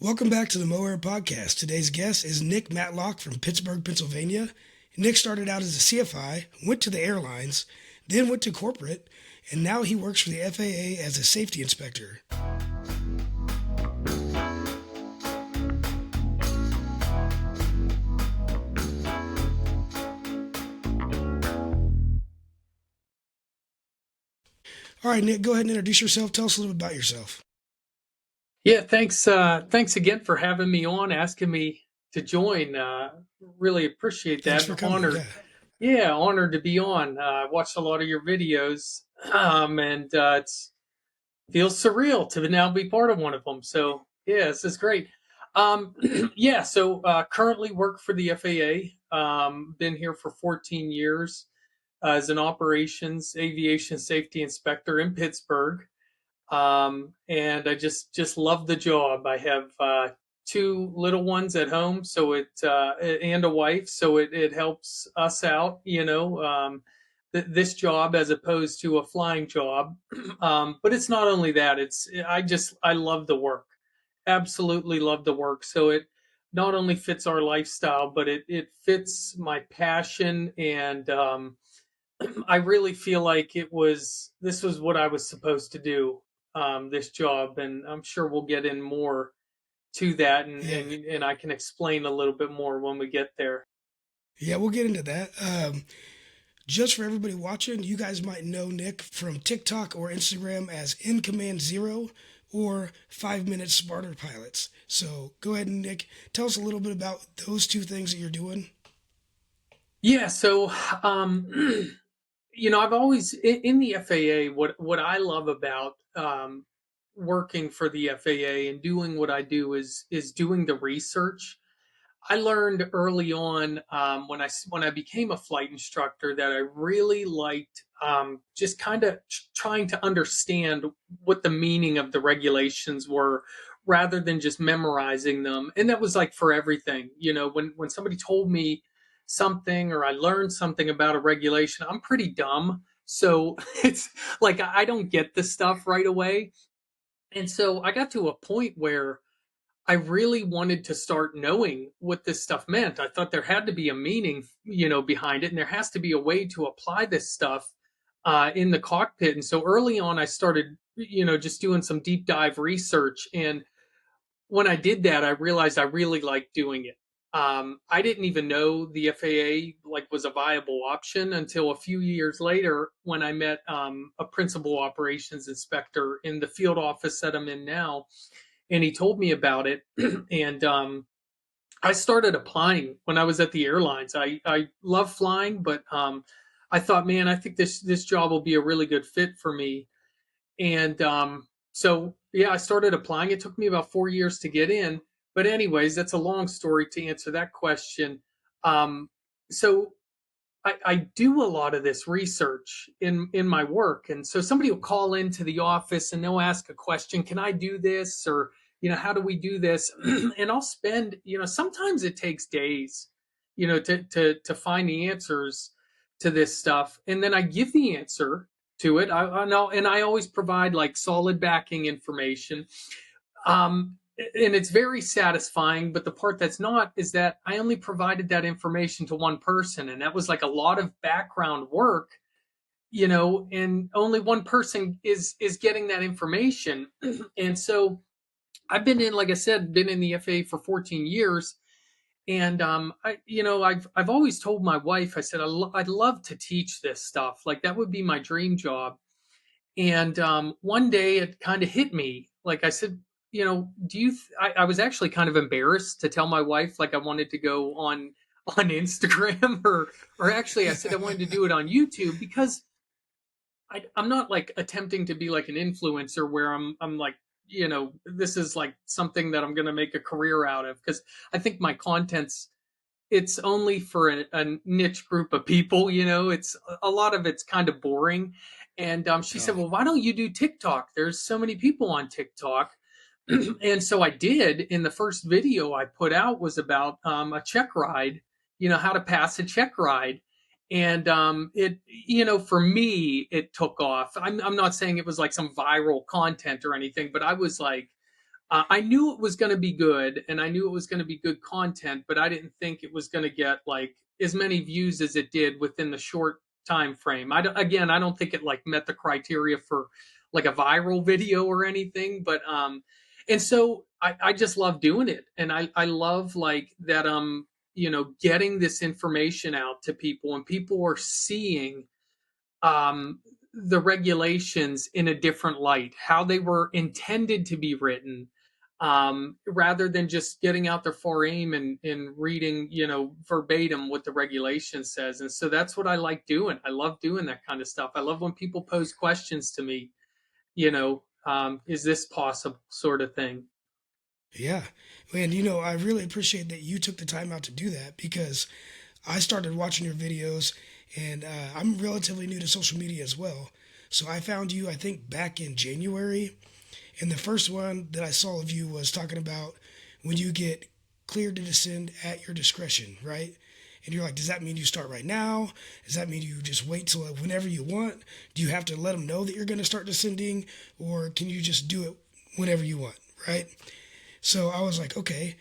Welcome back to the MoAir Podcast. Today's guest is Nick Matlock from Pittsburgh, Pennsylvania. Nick started out as a CFI, went to the airlines, then went to corporate, and now he works for the FAA as a safety inspector. All right, Nick, go ahead and introduce yourself. Tell us a little bit about yourself. Yeah, thanks. Thanks again for having me on, asking me to join. Really appreciate that. Thanks for coming. Honored. Yeah, honored to be on. I watched a lot of your videos, and it feels surreal to now be part of one of them. So yeah, this is great. Currently work for the FAA. Been here for 14 years as an operations aviation safety inspector in Pittsburgh. And I just love the job. I have two little ones at home, so and a wife, so it helps us out, this job as opposed to a flying job. But it's not only that, I love the work. Absolutely love the work. So it not only fits our lifestyle, but it fits my passion, and I really feel like this was what I was supposed to do. This job, and I'm sure we'll get in more to that, and I can explain a little bit more when we get there. Yeah, we'll get into that. Just for everybody watching, you guys might know Nick from TikTok or Instagram as In Command Zero or 5 Minute Smarter Pilots. So go ahead and Nick, tell us a little bit about those two things that you're doing. Yeah, so I've always in the FAA. What I love about working for the FAA and doing what I do is doing the research. I learned early on when I became a flight instructor that I really liked just kind of trying to understand what the meaning of the regulations were, rather than just memorizing them. And that was like for everything. When somebody told me something or I learned something about a regulation, I'm pretty dumb. So it's like I don't get the stuff right away. And so I got to a point where I really wanted to start knowing what this stuff meant. I thought there had to be a meaning, behind it, and there has to be a way to apply this stuff in the cockpit. And so early on, I started, just doing some deep dive research. And when I did that, I realized I really liked doing it. I didn't even know the FAA was a viable option until a few years later when I met a principal operations inspector in the field office that I'm in now, and he told me about it. And I started applying when I was at the airlines. I love flying, but I thought, man, I think this job will be a really good fit for me. And I started applying. It took me about 4 years to get in. But anyways, that's a long story to answer that question. So I do a lot of this research in my work. And so somebody will call into the office and they'll ask a question, can I do this? Or, how do we do this? And I'll spend, sometimes it takes days, to find the answers to this stuff. And then I give the answer to it. I know, and I always provide solid backing information. And it's very satisfying, but the part that's not is that I only provided that information to one person, and that was a lot of background work, and only one person is getting that information. And so I've been in, like I said, been in the FAA for 14 years. And, I've always told my wife, I said, I'd love to teach this stuff. That would be my dream job. And one day it kind of hit me. I said, I was actually kind of embarrassed to tell my wife, I wanted to go on Instagram or actually I said I wanted to do it on YouTube, because I'm not attempting to be an influencer where I'm this is something that I'm going to make a career out of. Cause I think my it's only for a niche group of people, it's a lot of it's kind of boring. And she said, well, why don't you do TikTok? There's so many people on TikTok. And so I did. In the first video I put out was about a check ride, how to pass a check ride. And for me, it took off. I'm not saying it was some viral content or anything, but I was I knew it was going to be good, and I knew it was going to be good content, but I didn't think it was going to get like as many views as it did within the short time frame. Again, I don't think it like met the criteria for like a viral video or anything, but and so I just love doing it, and I love like that getting this information out to people, and people are seeing um, the regulations in a different light, how they were intended to be written, rather than just getting out their foreign and reading, verbatim what the regulation says. And so that's what I like doing. I love doing that kind of stuff. I love when people pose questions to me, is this possible sort of thing. Yeah. And, I really appreciate that you took the time out to do that because I started watching your videos and I'm relatively new to social media as well. So I found you, I think, back in January. And the first one that I saw of you was talking about when you get cleared to descend at your discretion, right? And you're like, does that mean you start right now? Does that mean you just wait till whenever you want? Do you have to let them know that you're going to start descending? Or can you just do it whenever you want, right? So I was like, okay,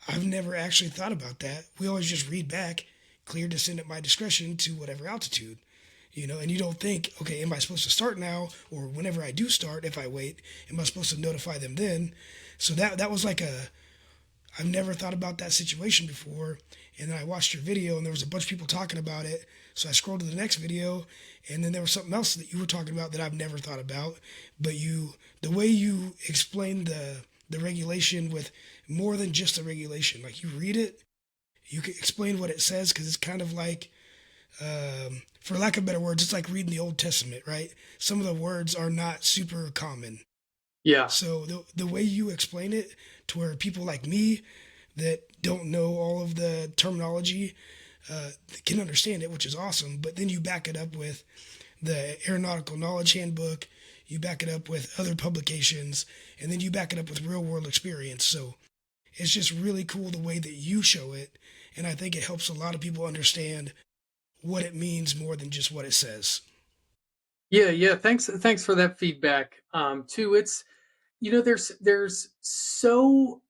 I've never actually thought about that. We always just read back, clear descent at my discretion to whatever altitude, and you don't think, okay, am I supposed to start now? Or whenever I do start, if I wait, am I supposed to notify them then? So that was like I've never thought about that situation before. And then I watched your video and there was a bunch of people talking about it. So I scrolled to the next video and then there was something else that you were talking about that I've never thought about. But the way you explained the regulation with more than just the regulation, like you read it, you can explain what it says because it's kind of like, for lack of better words, it's like reading the Old Testament, right? Some of the words are not super common. Yeah. So the way you explain it to where people like me that don't know all of the terminology can understand it, which is awesome. But then you back it up with the Aeronautical Knowledge Handbook, you back it up with other publications, and then you back it up with real world experience. So it's just really cool the way that you show it. And I think it helps a lot of people understand what it means more than just what it says. Yeah. Thanks for that feedback. Too, it's, there's so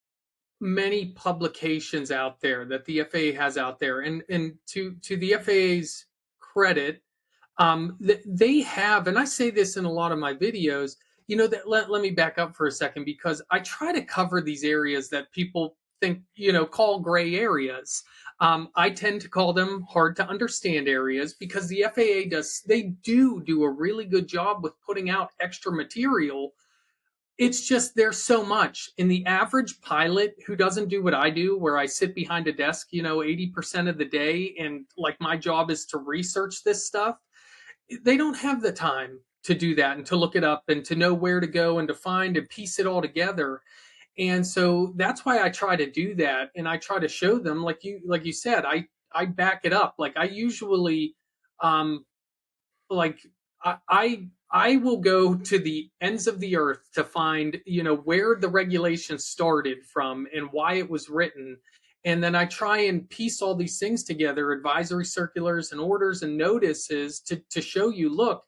many publications out there that the FAA has out there, and to the FAA's credit, they have, and I say this in a lot of my videos, that let me back up for a second because I try to cover these areas that people think, call gray areas. I tend to call them hard to understand areas because the FAA they do a really good job with putting out extra material. It's just there's so much. And the average pilot who doesn't do what I do, where I sit behind a desk, 80% of the day, and like my job is to research this stuff, they don't have the time to do that and to look it up and to know where to go and to find and piece it all together. And so that's why I try to do that. And I try to show them, like you said, I back it up. Like I usually, um, like I will go to the ends of the earth to find, where the regulation started from and why it was written. And then I try and piece all these things together, advisory circulars and orders and notices to show you, look,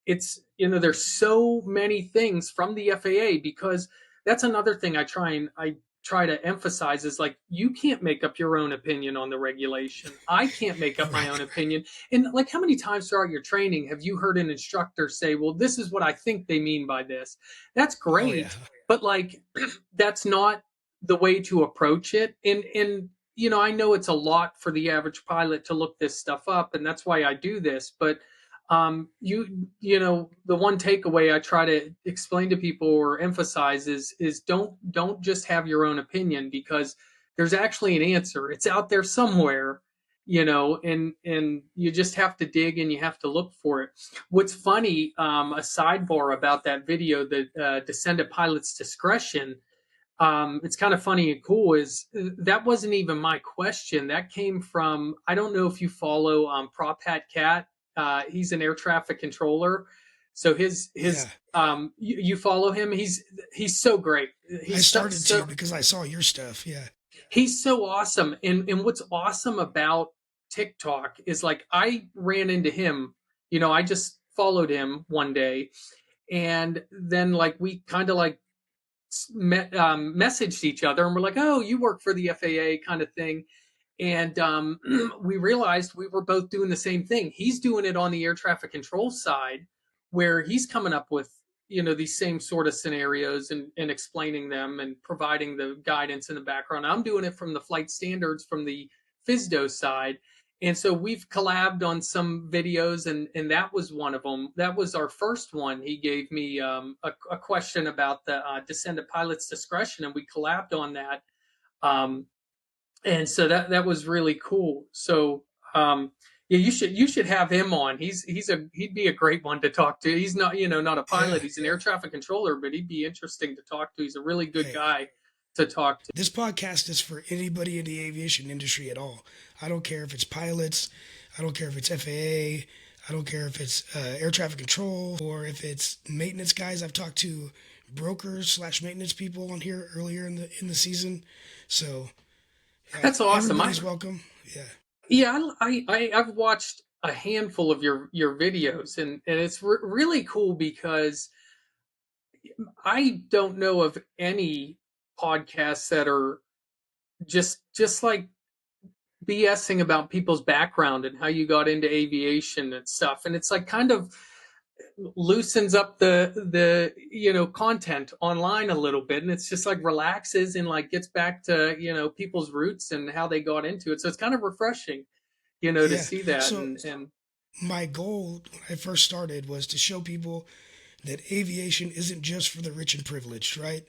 it's, there's so many things from the FAA, because that's another thing I try to emphasize is like, you can't make up your own opinion on the regulation. I can't make up my own opinion. And like, how many times throughout your training have you heard an instructor say, well, this is what I think they mean by this? That's great. Oh, yeah. But like, that's not the way to approach it. And, I know it's a lot for the average pilot to look this stuff up, and that's why I do this. But the one takeaway I try to explain to people or emphasize is don't just have your own opinion, because there's actually an answer. It's out there somewhere, and you just have to dig and you have to look for it. What's funny, a sidebar about that video, the descend at pilot's discretion. It's kind of funny and cool is that wasn't even my question. That came from, I don't know if you follow Prop Hat Cat. He's an air traffic controller. So Yeah. you follow him. He's so great. I started to because I saw your stuff. Yeah. He's so awesome. And what's awesome about TikTok is like, I ran into him, I just followed him one day, and then like we kind of like messaged each other, and we're like, "Oh, you work for the FAA," kind of thing. And we realized we were both doing the same thing. He's doing it on the air traffic control side, where he's coming up with these same sort of scenarios and explaining them and providing the guidance in the background. I'm doing it from the flight standards, from the FSDO side. And so we've collabed on some videos, and that was one of them. That was our first one. He gave me a question about the descendant pilot's discretion, and we collabed on that. And so that was really cool. So yeah, you should have him on. He'd be a great one to talk to. He's not not a pilot. He's an air traffic controller, but he'd be interesting to talk to. He's a really good guy to talk to. This podcast is for anybody in the aviation industry at all. I don't care if it's pilots. I don't care if it's FAA. I don't care if it's air traffic control or if it's maintenance guys. I've talked to brokers / maintenance people on here earlier in the season. So that's awesome. Everybody's welcome. Yeah. Yeah, I've watched a handful of your videos, and it's really cool because I don't know of any podcasts that are just like BSing about people's background and how you got into aviation and stuff. And it's like kind of loosens up the content online a little bit, and it's just like relaxes and like gets back to people's roots and how they got into it. So it's kind of refreshing to see that. So and my goal when I first started was to show people that aviation isn't just for the rich and privileged, right?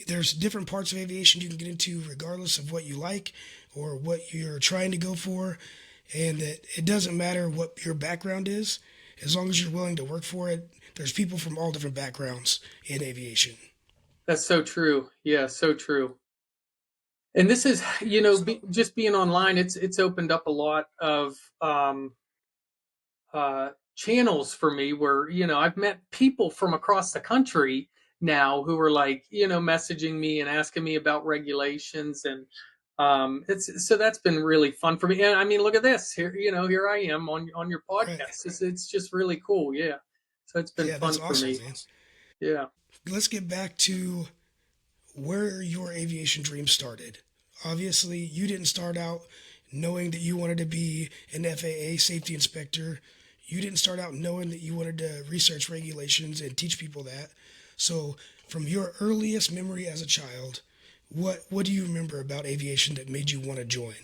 There's different parts of aviation you can get into regardless of what you like or what you're trying to go for, and that it doesn't matter what your background is. As long as you're willing to work for it, there's people from all different backgrounds in aviation. That's so true. Yeah, so true. And this is, just being online, it's opened up a lot of channels for me where, I've met people from across the country now who are like, messaging me and asking me about regulations, and so that's been really fun for me. And I mean, look at this here. Here I am on your podcast. Right. It's just really cool. Yeah. So it's been fun for me. Man. Yeah. Let's get back to where your aviation dream started. Obviously, you didn't start out knowing that you wanted to be an FAA safety inspector. You didn't start out knowing that you wanted to research regulations and teach people that. So from your earliest memory as a child, what do you remember about aviation that made you want to join?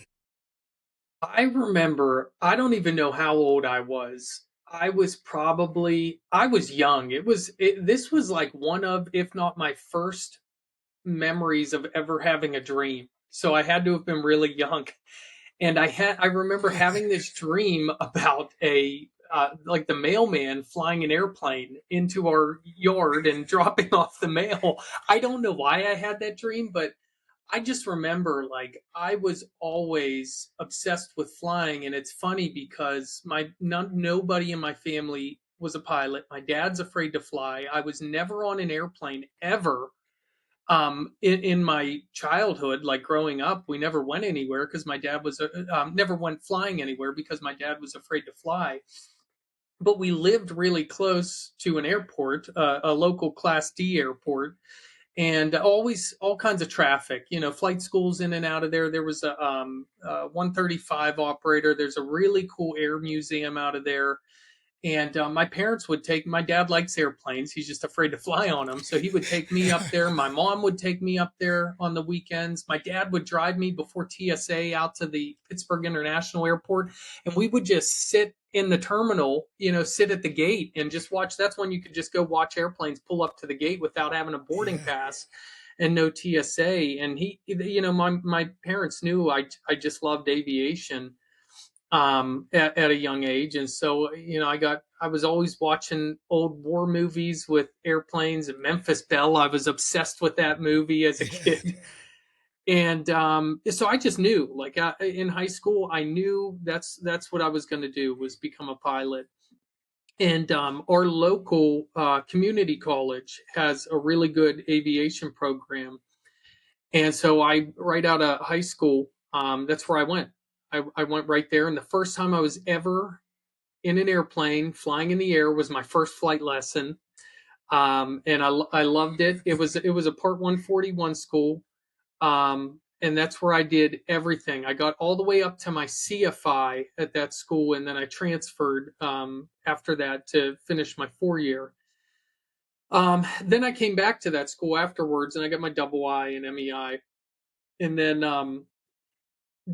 I remember, I don't even know how old I was. I was young. This was like one of, if not my first memories of ever having a dream. So I had to have been really young. And I remember having this dream about like the mailman flying an airplane into our yard and dropping off the mail. I don't know why I had that dream, but I just remember like I was always obsessed with flying. And it's funny because nobody in my family was a pilot. My dad's afraid to fly. I was never on an airplane ever. In my childhood, like growing up, we never went anywhere because my dad was never went flying anywhere because my dad was afraid to fly. But we lived really close to an airport, a local Class D airport, and always all kinds of traffic. Flight schools in and out of there. There was a 135 operator. There's a really cool air museum out of there. And my dad likes airplanes. He's just afraid to fly on them. So he would take me up there. My mom would take me up there on the weekends. My dad would drive me before TSA out to the Pittsburgh International Airport. And we would just sit in the terminal, sit at the gate and just watch. That's when you could just go watch airplanes pull up to the gate without having a boarding pass and no TSA. And my parents knew I just loved aviation. At a young age. And so, I was always watching old war movies with airplanes, and Memphis Belle. I was obsessed with that movie as a kid. And so I just knew, like in high school, I knew that's what I was going to do, was become a pilot. And our local community college has a really good aviation program. And so right out of high school, that's where I went. I went right there. And the first time I was ever in an airplane flying in the air was my first flight lesson. And I loved it. It was a Part 141 school, and that's where I did everything. I got all the way up to my CFI at that school, and then I transferred after that to finish my 4 year. Then I came back to that school afterwards, and I got my double I and MEI. And then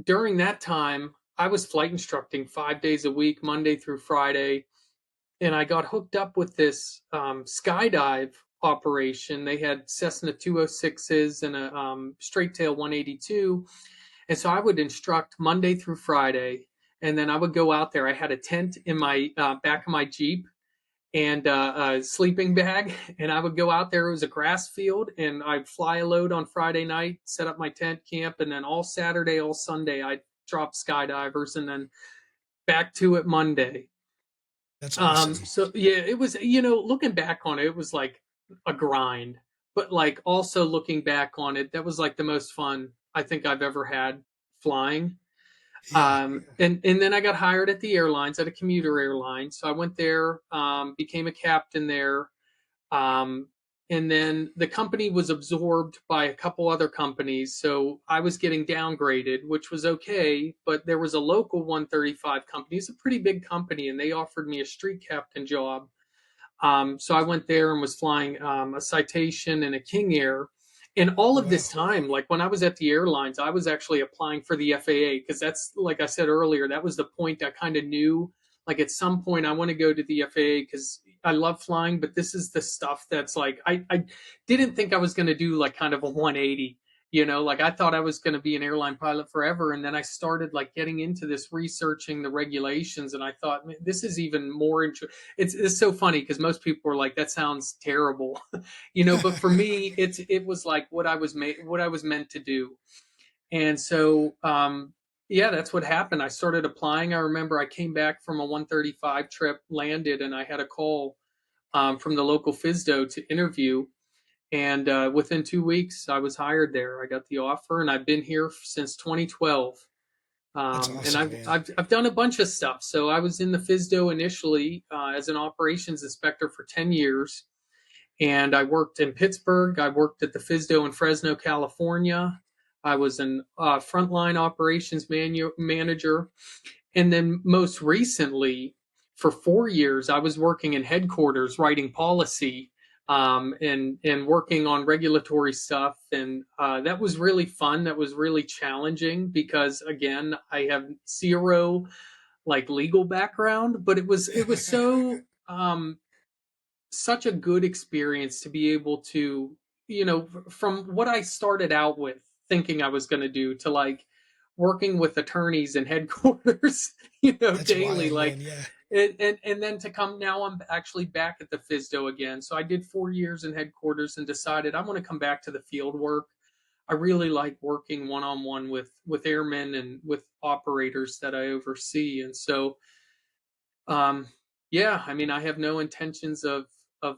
during that time, I was flight instructing 5 days a week, Monday through Friday, and I got hooked up with this skydive operation. They had Cessna 206s and a straight tail 182. And so I would instruct Monday through Friday, and then I would go out there. I had a tent in my back of my Jeep and a sleeping bag, and I would go out there. It was a grass field, and I'd fly a load on Friday night, set up my tent camp, and then all Saturday, all Sunday, I'd drop skydivers, and then back to it Monday. That's awesome. So yeah, it was, looking back on it, it was like a grind, but like also looking back on it, that was like the most fun I think I've ever had flying. Yeah. And then I got hired at the airlines, at a commuter airline. So I went there, became a captain there. Um, and then the company was absorbed by a couple other companies. So I was getting downgraded, which was okay. But there was a local 135 company. It's a pretty big company, and they offered me a street captain job. So I went there and was flying a Citation and a King Air. And all of this Wow. time, like when I was at the airlines, I was actually applying for the FAA because that's, like I said earlier, that was the point I kind of knew. Like at some point, I want to go to the FAA because I love flying, but this is the stuff that's like, I didn't think I was going to do like kind of a 180. Like I thought I was going to be an airline pilot forever. And then I started like getting into this, researching the regulations. And I thought, man, this is even more interesting. It's so funny because most people are like, that sounds terrible. But for me, it was like what I was meant to do. And so yeah, that's what happened. I started applying. I remember I came back from a 135 trip, landed, and I had a call from the local FISDO to interview. And within 2 weeks, I was hired there. I got the offer, and I've been here since 2012. That's And awesome, I've, man. I've I've done a bunch of stuff. So I was in the FISDO initially as an operations inspector for 10 years, and I worked in Pittsburgh. I worked at the FISDO in Fresno, California. I was an frontline operations manager, and then most recently, for 4 years, I was working in headquarters writing policy, and working on regulatory stuff. And that was really fun. That was really challenging because, again, I have zero like legal background, but it was such a good experience to be able to, from what I started out with thinking I was going to do to like working with attorneys in headquarters, That's daily, wild, like, man. Yeah. and then to come now, I'm actually back at the FISDO again. So I did 4 years in headquarters and decided I want to come back to the field work. I really like working one on one with airmen and with operators that I oversee. And so um, yeah, I mean, I have no intentions of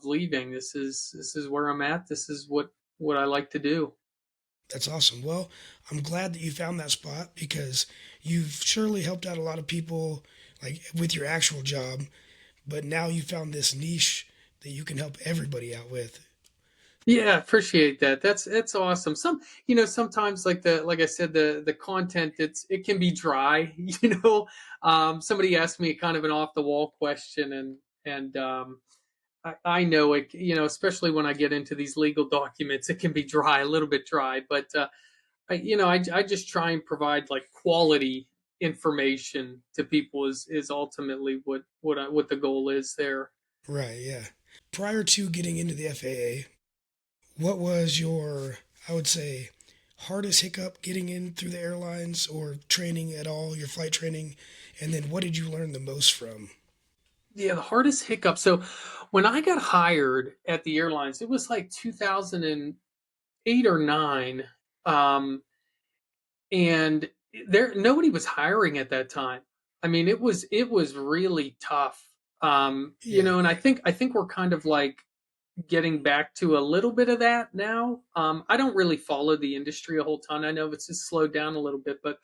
leaving. This is where I'm at. This is what I like to do. That's awesome. Well, I'm glad that you found that spot because you've surely helped out a lot of people like with your actual job, but now you found this niche that you can help everybody out with. Yeah, appreciate that. That's awesome. Sometimes like I said, the content, it can be dry. Somebody asked me kind of an off the wall question, and I know it. Especially when I get into these legal documents, it can be dry, a little bit dry. But I just try and provide like quality information to people is ultimately what the goal is there. Right, yeah. Prior to getting into the FAA, what was your, I would say, hardest hiccup getting in through the airlines or training at all, your flight training? And then what did you learn the most from? Yeah, the hardest hiccup. So when I got hired at the airlines, it was like 2008 or nine, and there nobody was hiring at that time. I mean, it was really tough. Yeah, And I think we're kind of like getting back to a little bit of that now. I don't really follow the industry a whole ton. I know it's just slowed down a little bit, but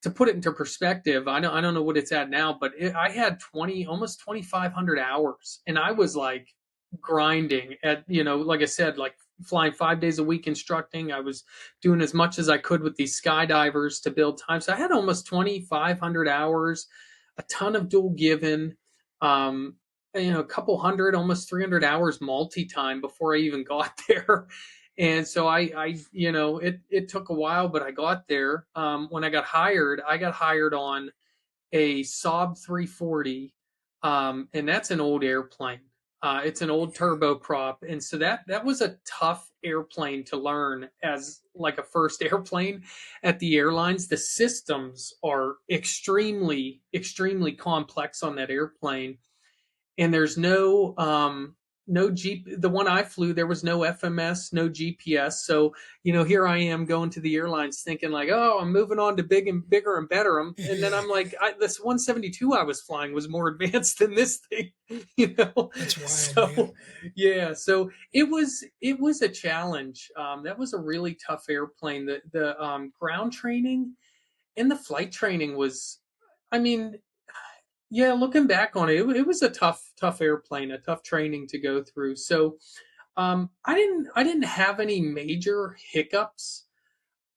to put it into perspective, I don't know what it's at now, but I had almost 2,500 hours, and I was like grinding at, like I said, like flying 5 days a week instructing. I was doing as much as I could with these skydivers to build time. So I had almost 2,500 hours, a ton of dual given, um, a couple hundred, almost 300 hours multi-time before I even got there. And so it took a while, but I got there. When I got hired on a Saab 340, and that's an old airplane. It's an old turboprop, and so that was a tough airplane to learn as like a first airplane at the airlines. The systems are extremely, extremely complex on that airplane, and there's no the one I flew, there was no FMS, no GPS. So here I am going to the airlines thinking like, oh, I'm moving on to big and bigger and better. And then I'm like, this 172 I was flying was more advanced than this thing. That's wild, So man. yeah, so it was a challenge. That was a really tough airplane. The ground training and the flight training was, I mean, yeah, looking back on it, it was a tough airplane, a tough training to go through. So I didn't have any major hiccups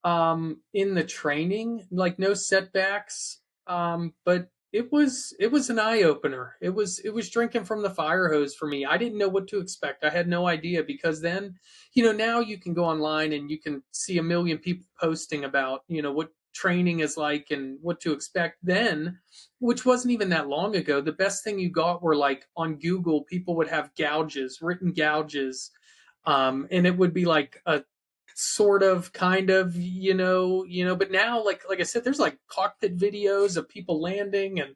in the training, like no setbacks. But it was an eye opener. It was drinking from the fire hose for me. I didn't know what to expect. I had no idea, because then, now you can go online and you can see a million people posting about, what training is like and what to expect then, which wasn't even that long ago. The best thing you got were like on Google, people would have written gouges, and it would be like a sort of kind of but now, like I said, there's like cockpit videos of people landing, and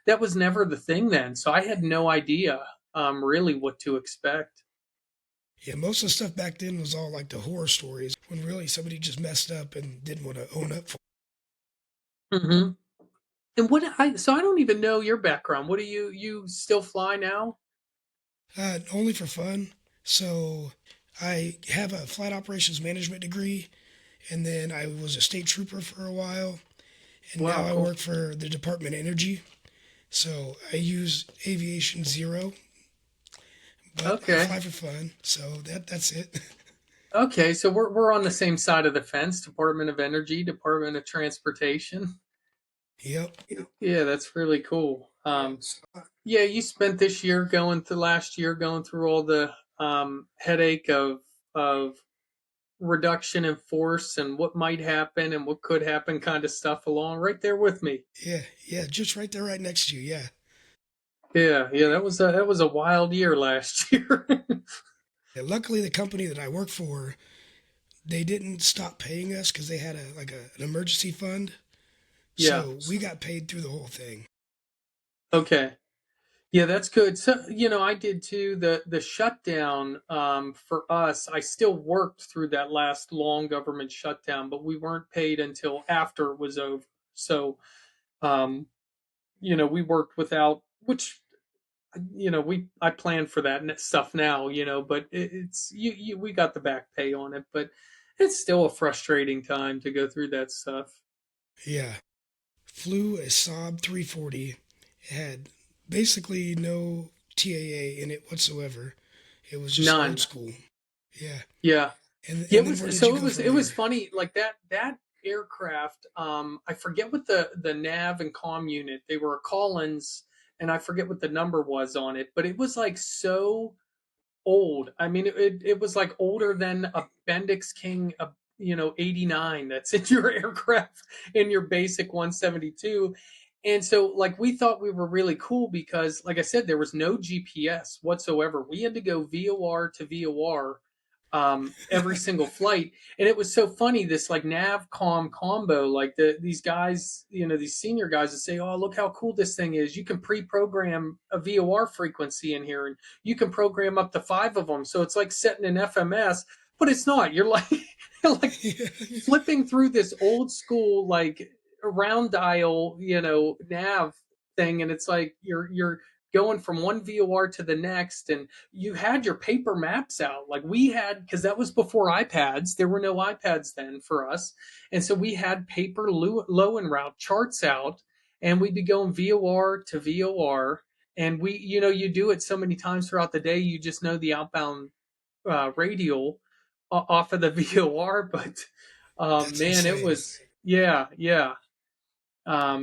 that was never the thing then, so I had no idea really what to expect. Yeah, most of the stuff back then was all like the horror stories when really somebody just messed up and didn't want to own up for Hmm. And I don't even know your background. What do you still fly now? it. Only for fun. So I have a flight operations management degree, and then I was a state trooper for a while, and now Wow, I cool. work for the Department of Energy. So I use Aviation 0, but I Okay. fly for fun. So that's it. Okay, so we're on the same side of the fence. Department of Energy, Department of Transportation. Yep. Yeah, that's really cool. Yeah, you spent last year going through all the headache of reduction in force and what might happen and what could happen kind of stuff along right there with me. Yeah, yeah, just right there, right next to you. Yeah. Yeah, yeah, that was a wild year last year. Yeah, luckily, the company that I work for, they didn't stop paying us because they had an emergency fund. Yeah. So we got paid through the whole thing. Okay. Yeah, that's good. So, I did too. The shutdown for us, I still worked through that last long government shutdown, but we weren't paid until after it was over. So, um, we worked without, which, I planned for that stuff now, but it's we got the back pay on it, but it's still a frustrating time to go through that stuff. Yeah. Flew a Saab 340. It had basically no TAA in it whatsoever. It was just old None. school. Yeah. Yeah. And Yeah, it and then was where did you so go it from there? was funny, like that aircraft. I forget what the nav and comm unit. They were a Collins, and I forget what the number was on it, but it was like so old. I mean, it was like older than a Bendix King, 89 that's in your aircraft in your basic 172. And so, like, we thought we were really cool because, like I said, there was no GPS whatsoever. We had to go VOR to VOR every single flight. And it was so funny, this like nav com combo, like these guys, these senior guys would say, oh, look how cool this thing is. You can pre-program a VOR frequency in here, and you can program up to 5 of them. So it's like setting an FMS, but it's not. You're like, like Yeah. flipping through this old school, like round dial, nav thing. And it's like, you're going from one VOR to the next, and you had your paper maps out. Like we had, because that was before iPads. There were no iPads then for us, and so we had paper low and route charts out, and we'd be going VOR to VOR, And you do it so many times throughout the day, you just know the outbound radial off of the VOR. But That's man, it insane. was, yeah, yeah.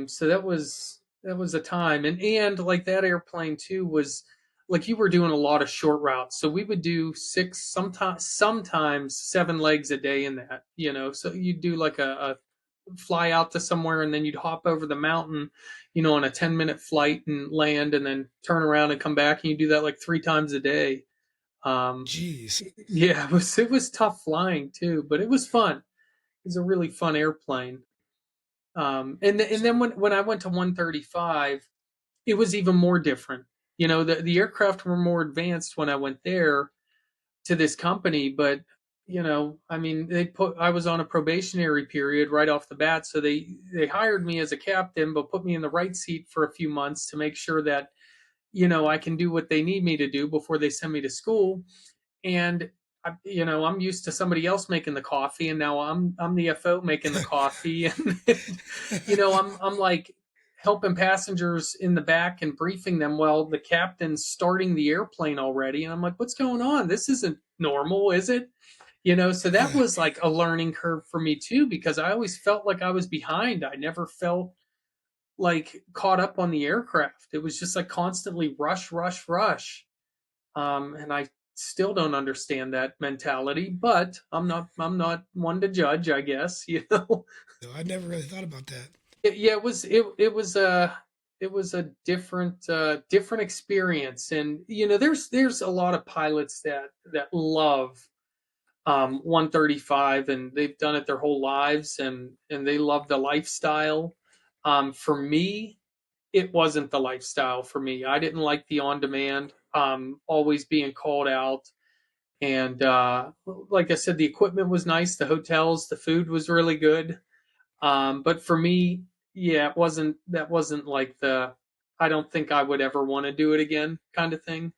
So that was a time, and like that airplane too was like you were doing a lot of short routes. So we would do six, sometimes seven legs a day in that. So you'd do like a fly out to somewhere, and then you'd hop over the mountain, on a 10-minute flight and land, and then turn around and come back, and you do that like three times a day. Um, Jeez. yeah, it was tough flying too, but it was fun. It was a really fun airplane. And then when I went to 135, it was even more different. The aircraft were more advanced when I went there to this company, but I mean, I was on a probationary period right off the bat, so they hired me as a captain, but put me in the right seat for a few months to make sure that I can do what they need me to do before they send me to school. And I'm used to somebody else making the coffee, and now I'm the FO making the coffee, and I'm like helping passengers in the back and briefing them while the captain's starting the airplane already, and I'm like, what's going on? This isn't normal, is it? So that Yeah. was like a learning curve for me too, because I always felt like I was behind. I never felt like caught up on the aircraft. It was just like constantly rush, rush, rush. And I still don't understand that mentality, but I'm not one to judge, I guess. No, I never really thought about that. Yeah, it was a different experience. And there's a lot of pilots that love 135, and they've done it their whole lives, and they love the lifestyle. For me, it wasn't the lifestyle for me. I didn't like the on demand, always being called out. And like I said, the equipment was nice, the hotels, the food was really good. But for me, yeah, that wasn't like I don't think I would ever want to do it again kind of thing.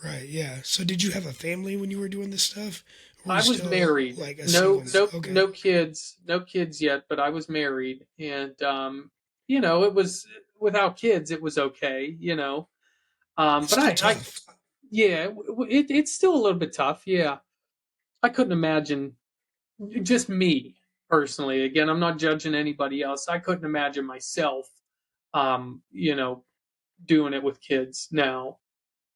Right. Yeah. So did you have a family when you were doing this stuff? Or were you I was still married. like a No, single? no, Okay. no kids, no kids yet, but I was married, and it was without kids, it was okay. It's But still I tough. yeah, it's still a little bit tough. Yeah, I couldn't imagine just me personally. Again, I'm not judging anybody else. I couldn't imagine myself, um, you know, doing it with kids now.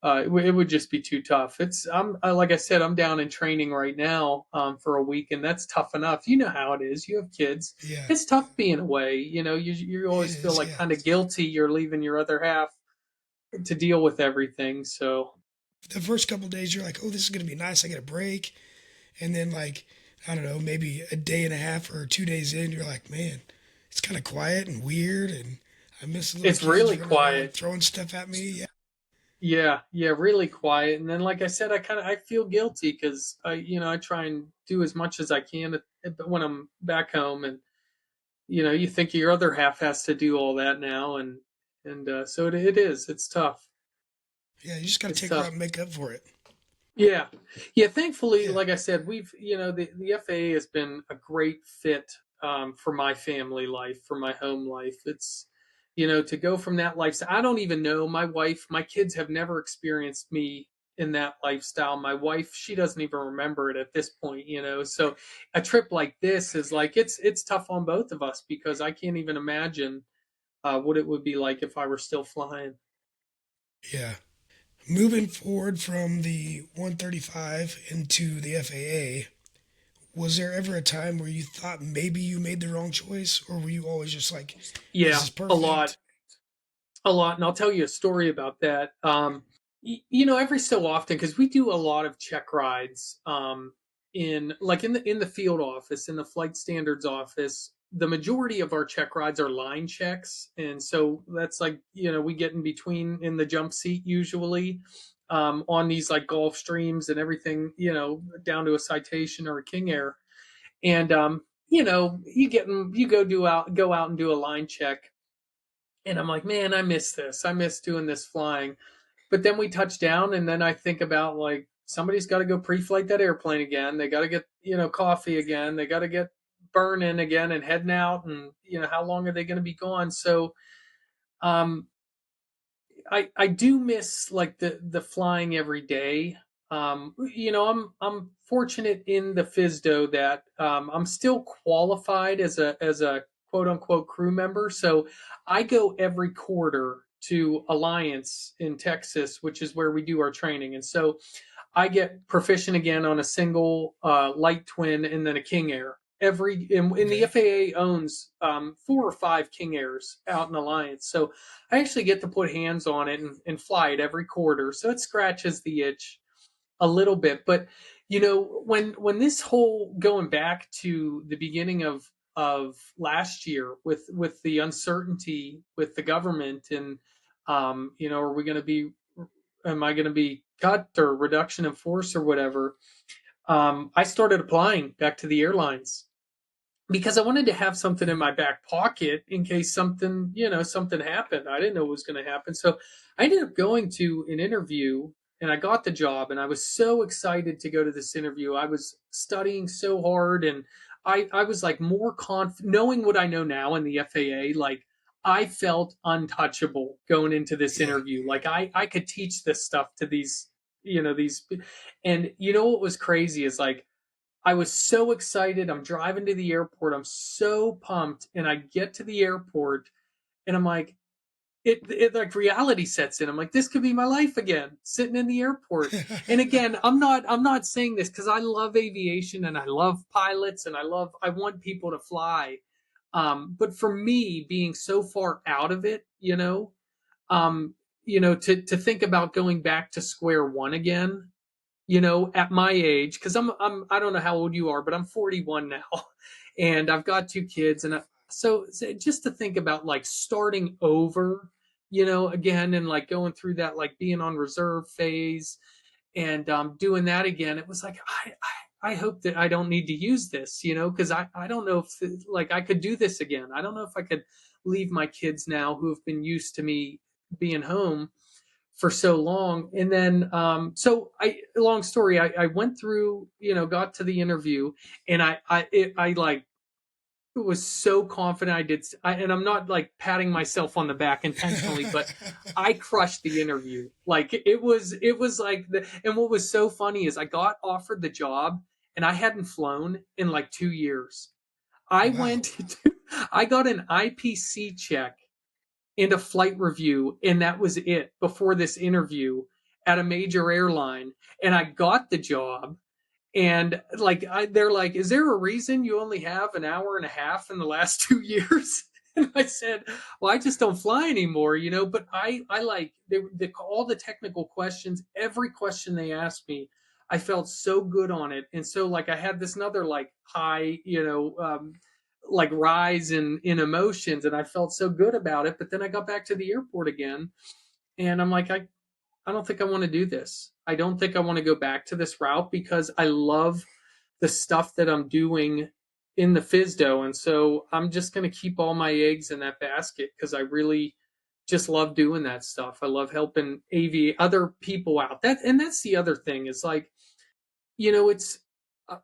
It would just be too tough. Like I said, I'm down in training right now for a week, and that's tough enough. You know how it is. You have kids. Yeah. It's tough being away. You It always feel is. like Yeah. kind of guilty. You're leaving your other half to deal with everything. So The first couple days, you're like, oh, this is going to be nice. I get a break. And then, like, I don't know, maybe a day and a half or 2 days in, you're like, man, it's kind of quiet and weird. And I miss the little it's kids really running around quiet. throwing stuff at me. Yeah. Yeah, yeah, really quiet. And then, like I said, I feel guilty because I try and do as much as I can when I'm back home, and you think your other half has to do all that now, and so it is. It's tough. Yeah. You just got to It's take her out tough. and make up for it. Yeah, yeah. Thankfully, Yeah. like I said, the FAA has been a great fit for my family life, for my home life. It's to go from that lifestyle. I don't even know my wife. My kids have never experienced me in that lifestyle. My wife, she doesn't even remember it at this point. So a trip like this is like it's tough on both of us because I can't even imagine what it would be like if I were still flying. Yeah. Moving forward from the 135 into the FAA, was there ever a time where you thought maybe you made the wrong choice, or were you always just like, this Yeah, is a lot. perfect? A lot, and I'll tell you a story about that. Every so often, because we do a lot of check rides, in the field office, in the flight standards office. The majority of our check rides are line checks, and so that's like we get in between in the jump seat usually, on these like Gulf Streams and everything, down to a Citation or a King Air, and you go out and do a line check, and I'm like, man, I miss this. I miss doing this flying. But then we touch down, and then I think about like somebody's got to go pre-flight that airplane again. They got to get coffee again. They got to get burning again and heading out. And how long are they going to be gone? So um, I do miss like the flying every day. I'm fortunate in the FISDO that I'm still qualified as a quote unquote crew member. So I go every quarter to Alliance in Texas, which is where we do our training. And so I get proficient again on a single light twin and then a King Air. In the Okay. FAA owns 4 or 5 King Airs out in Alliance, so I actually get to put hands on it and fly it every quarter. So it scratches the itch a little bit. But when this whole going back to the beginning of last year with the uncertainty with the government and are we going to be am I going to be cut or reduction in force or whatever, I started applying back to the airlines because I wanted to have something in my back pocket in case something happened. I didn't know what was going to happen. So I ended up going to an interview and I got the job and I was so excited to go to this interview. I was studying so hard and I was like more confident knowing what I know now in the FAA, like I felt untouchable going into this Yeah. interview. Like I could teach this stuff to these, and what was crazy is like, I was so excited. I'm driving to the airport. I'm so pumped. And I get to the airport and I'm like, it like reality sets in. I'm like, this could be my life again, sitting in the airport. And again, I'm not saying this because I love aviation and I love pilots and I want people to fly. But for me, being so far out of it, to think about going back to square one again, at my age, because I don't know how old you are, but I'm 41 now, and I've got 2 kids, and so just to think about like starting over, again, and like going through that, like being on reserve phase, and doing that again, it was like I hope that I don't need to use this, because I don't know if like I could do this again. I don't know if I could leave my kids now who have been used to me being home for so long. And then, long story, I went through, got to the interview and I like was so confident and I'm not like patting myself on the back intentionally, but I crushed the interview. Like it was like and what was so funny is I got offered the job and I hadn't flown in like 2 years. I Wow. went I got an IPC check and a flight review, and that was it before this interview at a major airline. And I got the job, and like they're like, "Is there a reason you only have an hour and a half in the last 2 years?" And I said, "Well, I just don't fly anymore, But I like all the technical questions, every question they asked me. I felt so good on it, and so like I had this another like high, like rise in emotions, and I felt so good about it. But then I got back to the airport again, and I'm like, I don't think I want to do this. I don't think I want to go back to this route because I love the stuff that I'm doing in the FISDO. And so I'm just going to keep all my eggs in that basket because I really just love doing that stuff. I love helping other people out. That's the other thing is like, it's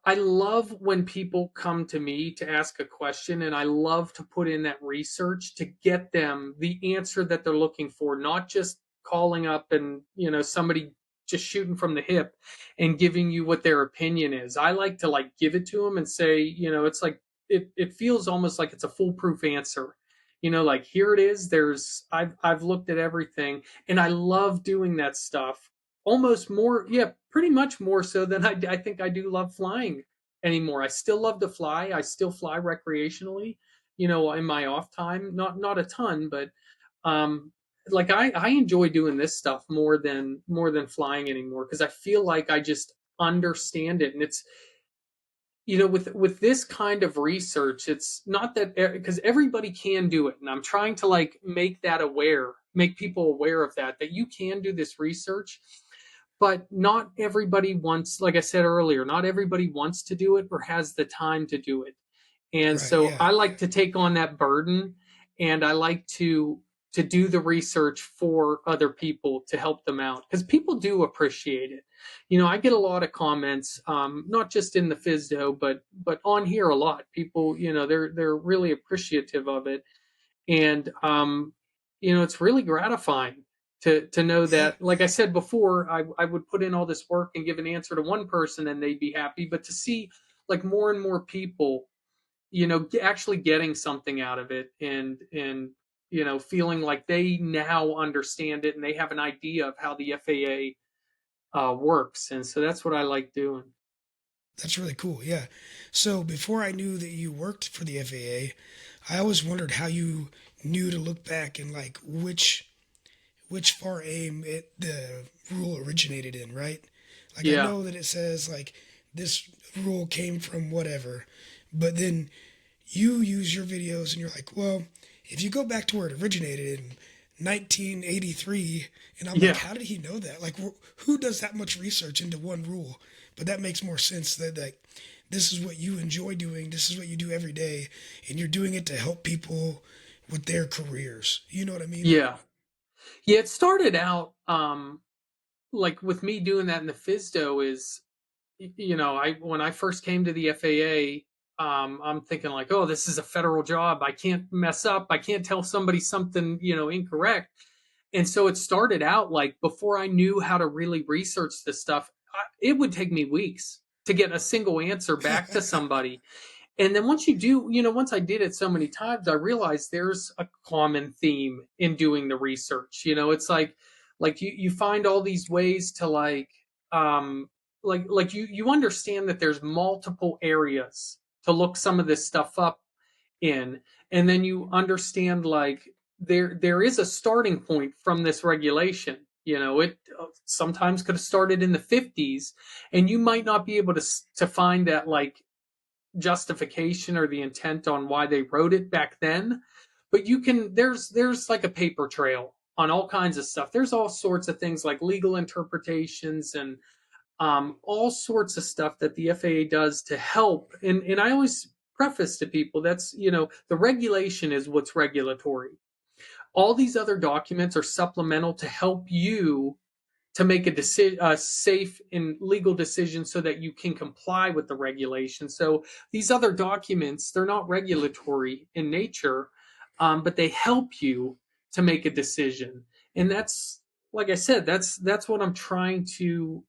I love when people come to me to ask a question, and I love to put in that research to get them the answer that they're looking for, not just calling up and somebody just shooting from the hip and giving you what their opinion is. I like to like give it to them and say, it's like it feels almost like it's a foolproof answer. Like here it is. I've looked at everything, and I love doing that stuff almost more, yeah, pretty much more so than I think I do love flying anymore. I still love to fly. I still fly recreationally, in my off time. Not a ton, but like I enjoy doing this stuff more than flying anymore because I feel like I just understand it. And it's with this kind of research, it's not that because everybody can do it, and I'm trying to like make people aware of that you can do this research, but not everybody wants, like I said earlier, not everybody wants to do it or has the time to do it. And Right. so Yeah. I like to take on that burden, and I like to do the research for other people to help them out because people do appreciate it. I get a lot of comments, not just in the FISDO, but on here a lot. People, they're really appreciative of it, and it's really gratifying to know Yeah. that, like I said before, I would put in all this work and give an answer to one person and they'd be happy, but to see like more and more people, actually getting something out of it, and feeling like they now understand it and they have an idea of how the FAA works. And so that's what I like doing. That's really cool. Yeah. So before I knew that you worked for the FAA, I always wondered how you knew to look back and like which far aim the rule originated in, right? Like I Yeah. know that it says like this rule came from whatever, but then you use your videos and you're like, well, if you go back to where it originated in 1983, and I'm like, Yeah. how did he know that? Like, who does that much research into one rule? But that makes more sense that like this is what you enjoy doing, this is what you do every day, and you're doing it to help people with their careers. You know what I mean? Yeah. Yeah. It started out like with me doing that in the FISDO is, I when I first came to the FAA, I'm thinking like, oh, this is a federal job. I can't mess up. I can't tell somebody something, incorrect. And so it started out like before I knew how to really research this stuff, it would take me weeks to get a single answer back to somebody. And then once you do, once I did it so many times, I realized there's a common theme in doing the research. It's like you find all these ways to like you understand that there's multiple areas to look some of this stuff up in, and then you understand like there is a starting point from this regulation. It sometimes could have started in the 50s, and you might not be able to find that like justification or the intent on why they wrote it back then, but you can there's like a paper trail on all kinds of stuff. There's all sorts of things like legal interpretations and all sorts of stuff that the FAA does to help. And I always preface to people that's the regulation is what's regulatory. All these other documents are supplemental to help you to make a safe and legal decision so that you can comply with the regulation. So these other documents, they're not regulatory in nature, but they help you to make a decision. And that's, like I said, that's what I'm trying to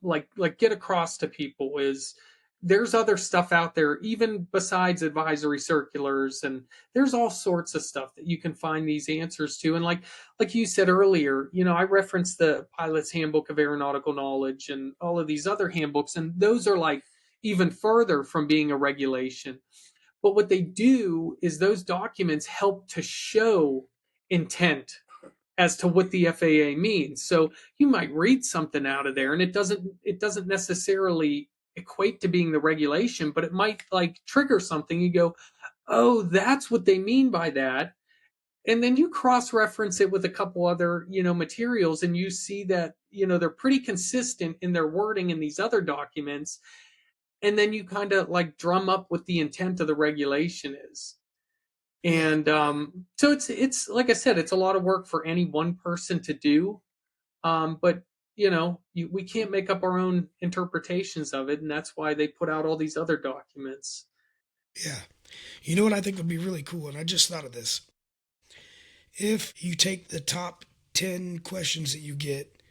like get across to people is there's other stuff out there even besides advisory circulars, and there's all sorts of stuff that you can find these answers to. And like you said earlier, I referenced the Pilot's Handbook of Aeronautical Knowledge and all of these other handbooks, and those are like even further from being a regulation. But what they do is those documents help to show intent as to what the FAA means. So you might read something out of there and it doesn't necessarily equate to being the regulation, but it might like trigger something. You go, "Oh, that's what they mean by that." And then you cross-reference it with a couple other, materials, and you see that, they're pretty consistent in their wording in these other documents. And then you kind of like drum up what the intent of the regulation is. Yeah. And so it's like I said, it's a lot of work for any one person to do. But we can't make up our own interpretations of it, and that's why they put out all these other documents. Yeah. You know what I think would be really cool, and I just thought of this. If you take the top 10 questions that you get,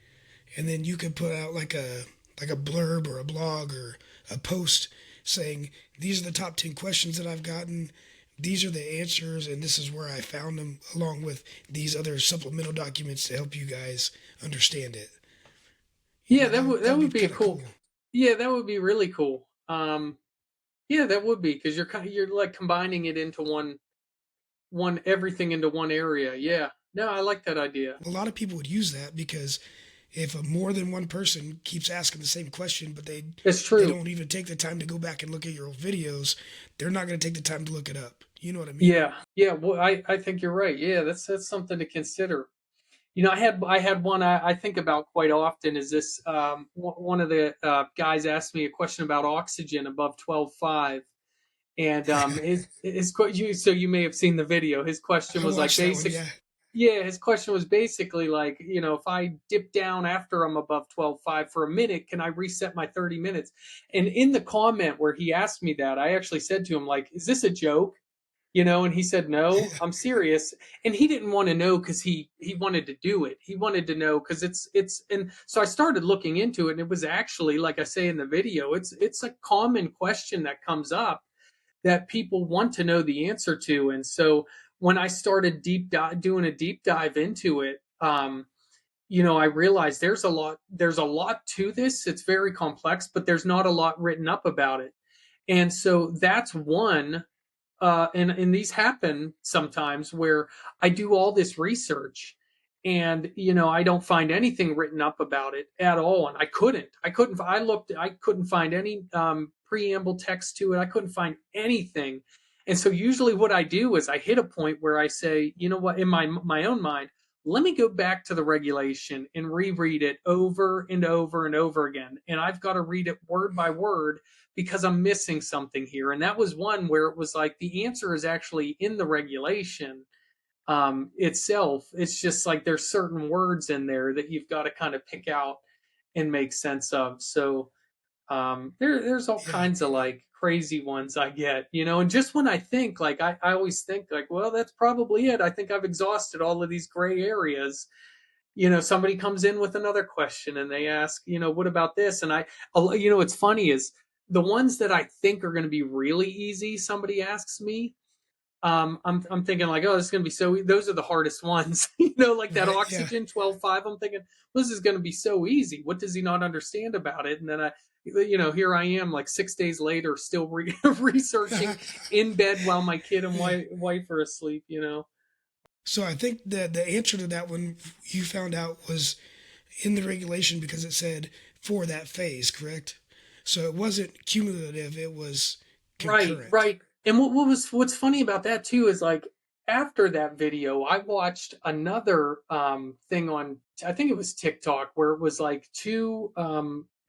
and then you could put out like a blurb or a blog or a post saying these are the top 10 questions that I've gotten, these are the answers, and this is where I found them, along with these other supplemental documents to help you guys understand it. Yeah, that would be a kind of cool. Yeah, that would be really cool. Yeah, that would be because you're like combining it into one everything into one area. Yeah, no, I like that idea. A lot of people would use that because if more than one person keeps asking the same question, but It's they true. don't even take the time to go back and look at your old videos, they're not going to take the time to look it up. You know what I mean? Yeah, yeah. Well, I think you're right. Yeah, that's something to consider. I had one I think about quite often. Is this one of the guys asked me a question about oxygen above 12.5, and so you may have seen the video. His question I was like watched that one. basic. Yeah, Yeah, his question was basically like, if I dip down after I'm above 12.5 for a minute, can I reset my 30 minutes? And in the comment where he asked me that, I actually said to him like, "Is this a joke?" And he said, no, I'm serious. And he didn't want to know because he wanted to do it. He wanted to know because and so I started looking into it, and it was actually, like I say in the video, it's a common question that comes up that people want to know the answer to. And so when I started doing a deep dive into it, I realized there's a lot to this. It's very complex, but there's not a lot written up about it. And so that's one. And these happen sometimes where I do all this research and I don't find anything written up about it at all. And I couldn't find any preamble text to it. I couldn't find anything. And so usually what I do is I hit a point where I say, you know what, in my own mind, let me go back to the regulation and reread it over and over and over again. And I've got to read it word by word because I'm missing something here. And that was one where it was like the answer is actually in the regulation itself. It's just like there's certain words in there that you've got to kind of pick out and make sense of. So there's all Yeah. kinds of like crazy ones I get, and just when I think like I always think like, well, that's probably it. I think I've exhausted all of these gray areas. Somebody comes in with another question and they ask, what about this? And what's funny is the ones that I think are going to be really easy, somebody asks me, I'm thinking like, oh, this is going to be those are the hardest ones, like that Right. Yeah. oxygen 12.5. I'm thinking, well, this is going to be so easy. What does he not understand about it? And then here I am like 6 days later, still researching in bed while my kid and Yeah. wife are asleep, So I think the answer to that one you found out was in the regulation because it said for that phase, correct? So it wasn't cumulative, it was Right, concurrent. right. And what's funny about that too is like after that video, I watched another thing on, I think it was TikTok, where it was like two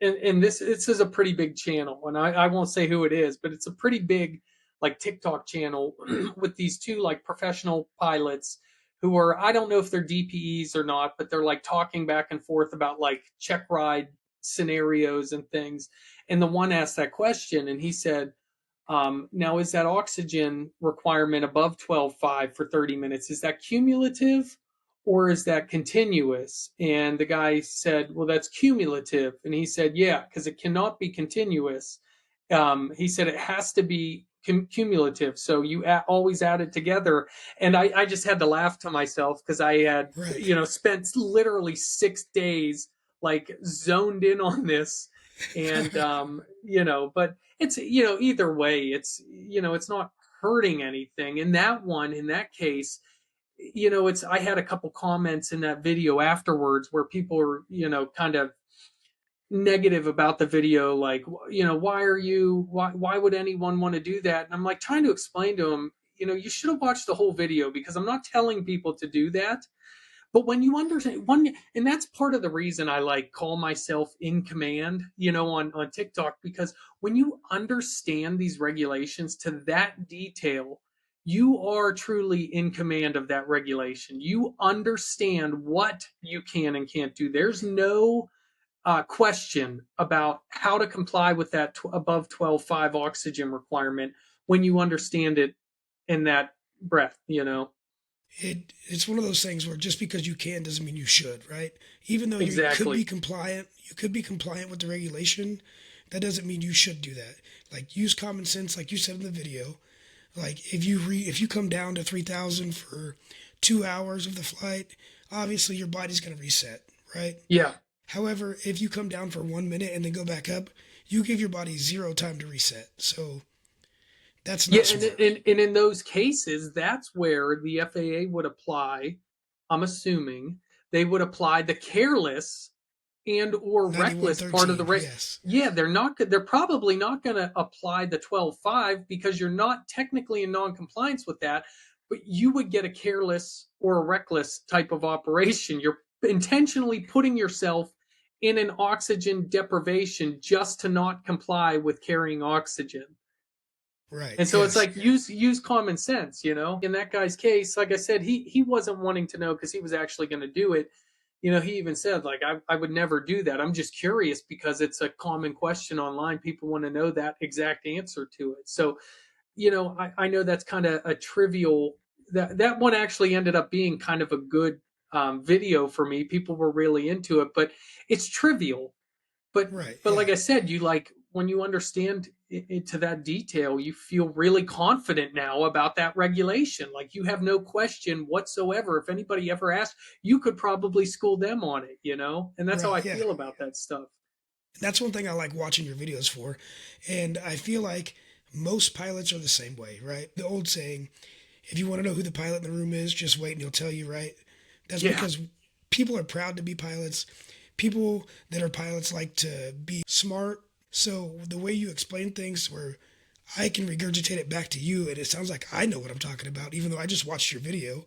and this is a pretty big channel, and I won't say who it is, but it's a pretty big like TikTok channel with these two like professional pilots who are, I don't know if they're DPEs or not, but they're like talking back and forth about like check ride scenarios and things. And the one asked that question and he said, now, is that oxygen requirement above 12.5 for 30 minutes? Is that cumulative or is that continuous? And the guy said, well, that's cumulative. And he said, yeah, because it cannot be continuous. He said it has to be cumulative. So you always add it together. And I just had to laugh to myself because I had, Right. spent literally 6 days like zoned in on this. And, but it's, either way, it's not hurting anything. And that one, in that case, I had a couple comments in that video afterwards where people were, kind of negative about the video, like, why would anyone want to do that? And I'm like trying to explain to them, you should have watched the whole video because I'm not telling people to do that. But when you understand one, and that's part of the reason I like call myself in command, on TikTok, because when you understand these regulations to that detail, you are truly in command of that regulation. You understand what you can and can't do. There's no question about how to comply with that above 12.5 oxygen requirement when you understand it in that breath. It's one of those things where just because you can doesn't mean you should, right? Even though you Exactly. could be compliant with the regulation, that doesn't mean you should do that. Like use common sense, like you said in the video. Like if you come down to 3,000 for 2 hours of the flight, obviously your body's going to reset, right? Yeah. However, if you come down for 1 minute and then go back up, you give your body zero time to reset. So that's Yeah, not and, smart. and and in those cases, that's where the FAA would apply. I'm assuming they would apply the careless and or reckless part of the 9113, rate. yes. Yeah, they're probably not going to apply the 12.5 because you're not technically in non-compliance with that, but you would get a careless or a reckless type of operation. You're intentionally putting yourself in an oxygen deprivation just to not comply with carrying oxygen. Right, And so it's yes. like use common sense. In that guy's case, like I said, he wasn't wanting to know because he was actually going to do it. He even said like I would never do that. I'm just curious because it's a common question online. People want to know that exact answer to it. So I know that's kind of a trivial. That one actually ended up being kind of a good video for me. People were really into it, but it's trivial. But Right. but Yeah. like I said, you like when you understand it to that detail, you feel really confident now about that regulation. Like you have no question whatsoever. If anybody ever asked, you could probably school them on it. And that's how Right. I Yeah. feel about that stuff. That's one thing I like watching your videos for. And I feel like most pilots are the same way, right? The old saying, if you want to know who the pilot in the room is, just wait and he'll tell you, right? That's Yeah. because people are proud to be pilots. People that are pilots like to be smart. So the way you explain things where I can regurgitate it back to you and it sounds like I know what I'm talking about, even though I just watched your video,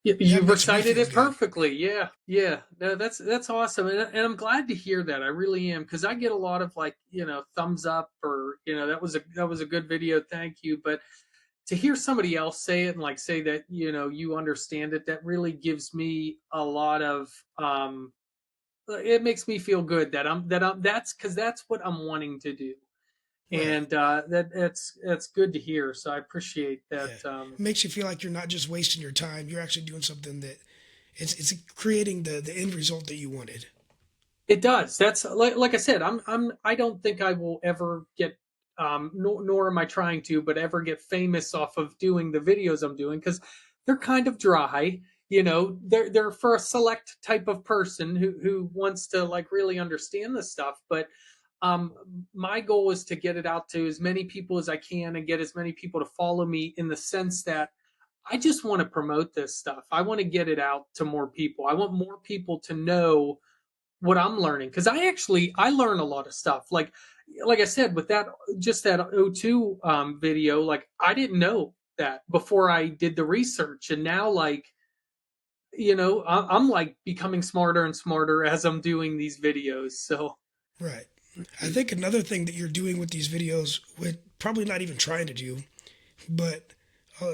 You that makes me recited feel it good. perfectly. Yeah, yeah. No, that's awesome, and I'm glad to hear that. I really am because I get a lot of like thumbs up or that was a good video. Thank you, but to hear somebody else say it and like say that you understand it, that really gives me a lot of it makes me feel good that I'm that's because that's what I'm wanting to do, Right. and that's good to hear. So I appreciate Yeah. that. It makes you feel like you're not just wasting your time. You're actually doing something that it's creating the end result that you wanted. It does. That's like I said. I don't think I will ever get nor am I trying to, but ever get famous off of doing the videos I'm doing because they're kind of dry. They're for a select type of person who wants to like really understand the stuff. But um, my goal is to get it out to as many people as I can and get as many people to follow me in the sense that I just want to promote this stuff. I want to get it out to more people. I want more people to know what I'm learning because I learn a lot of stuff. Like I said, with that just that O2 video, like I didn't know that before I did the research, and now like I'm like becoming smarter and smarter as I'm doing these videos. So Right. I think another thing that you're doing with these videos, with probably not even trying to do, but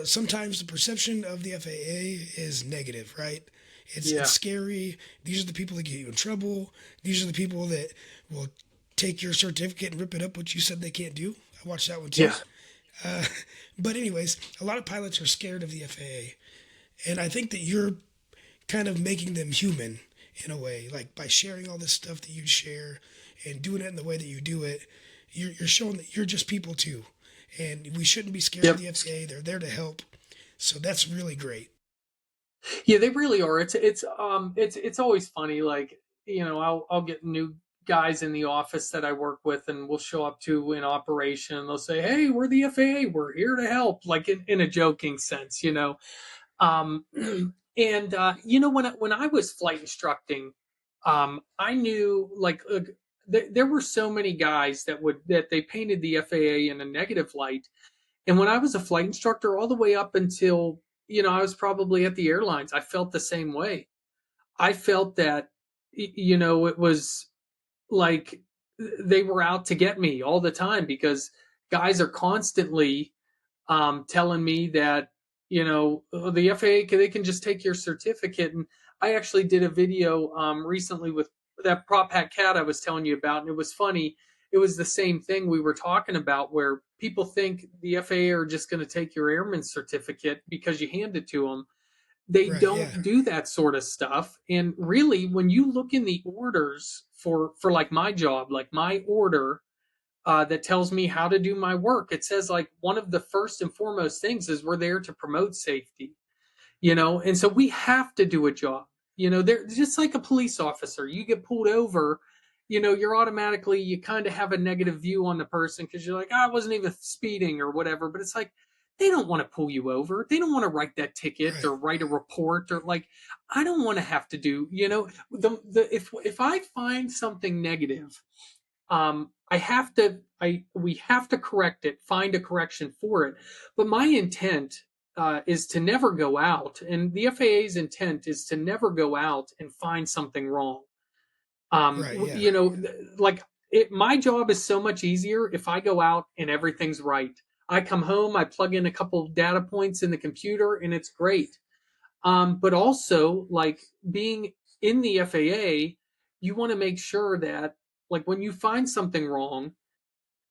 sometimes the perception of the FAA is negative, right? It's yeah, scary. These are the people that get you in trouble. These are the people that will take your certificate and rip it up, which you said they can't do. I watched that one too. yeah, Uh, but anyways, a lot of pilots are scared of the FAA, and I think that you're kind of making them human in a way, like by sharing all this stuff that you share and doing it in the way that you do it. You're showing that you're just people too, and we shouldn't be scared of yep. the FAA. They're there to help, so that's really great. Yeah, they really are. It's always funny. Like I'll get new guys in the office that I work with, and we'll show up to an operation, and they'll say, "Hey, we're the FAA. We're here to help," like in a joking sense. Um, and when I was flight instructing, I knew like there were so many guys that they painted the FAA in a negative light, and when I was a flight instructor, all the way up until I was probably at the airlines, I felt the same way. I felt that it was like they were out to get me all the time because guys are constantly telling me that the FAA they can just take your certificate. And I actually did a video recently with that prop hat cat I was telling you about, and it was funny. It was the same thing we were talking about, where people think the FAA are just going to take your airman certificate because you hand it to them. They Right? Yeah. don't do that sort of stuff. And really, when you look in the orders for like my job, like my order that tells me how to do my work. It says like one of the first and foremost things is we're there to promote safety. And so we have to do a job. They're just like a police officer. You get pulled over, you're automatically you kind of have a negative view on the person because you're like, I wasn't even speeding or whatever. But it's like they don't want to pull you over. They don't want to write that ticket Right. or write a report or like I don't want to have to do. The if I find something negative, we have to correct it, find a correction for it. But my intent is to never go out, and the FAA's intent is to never go out and find something wrong. Right. Yeah. Like my job is so much easier if I go out and everything's right. I come home, I plug in a couple data points in the computer, and it's great. But also, like being in the FAA, you want to make sure that, like, when you find something wrong,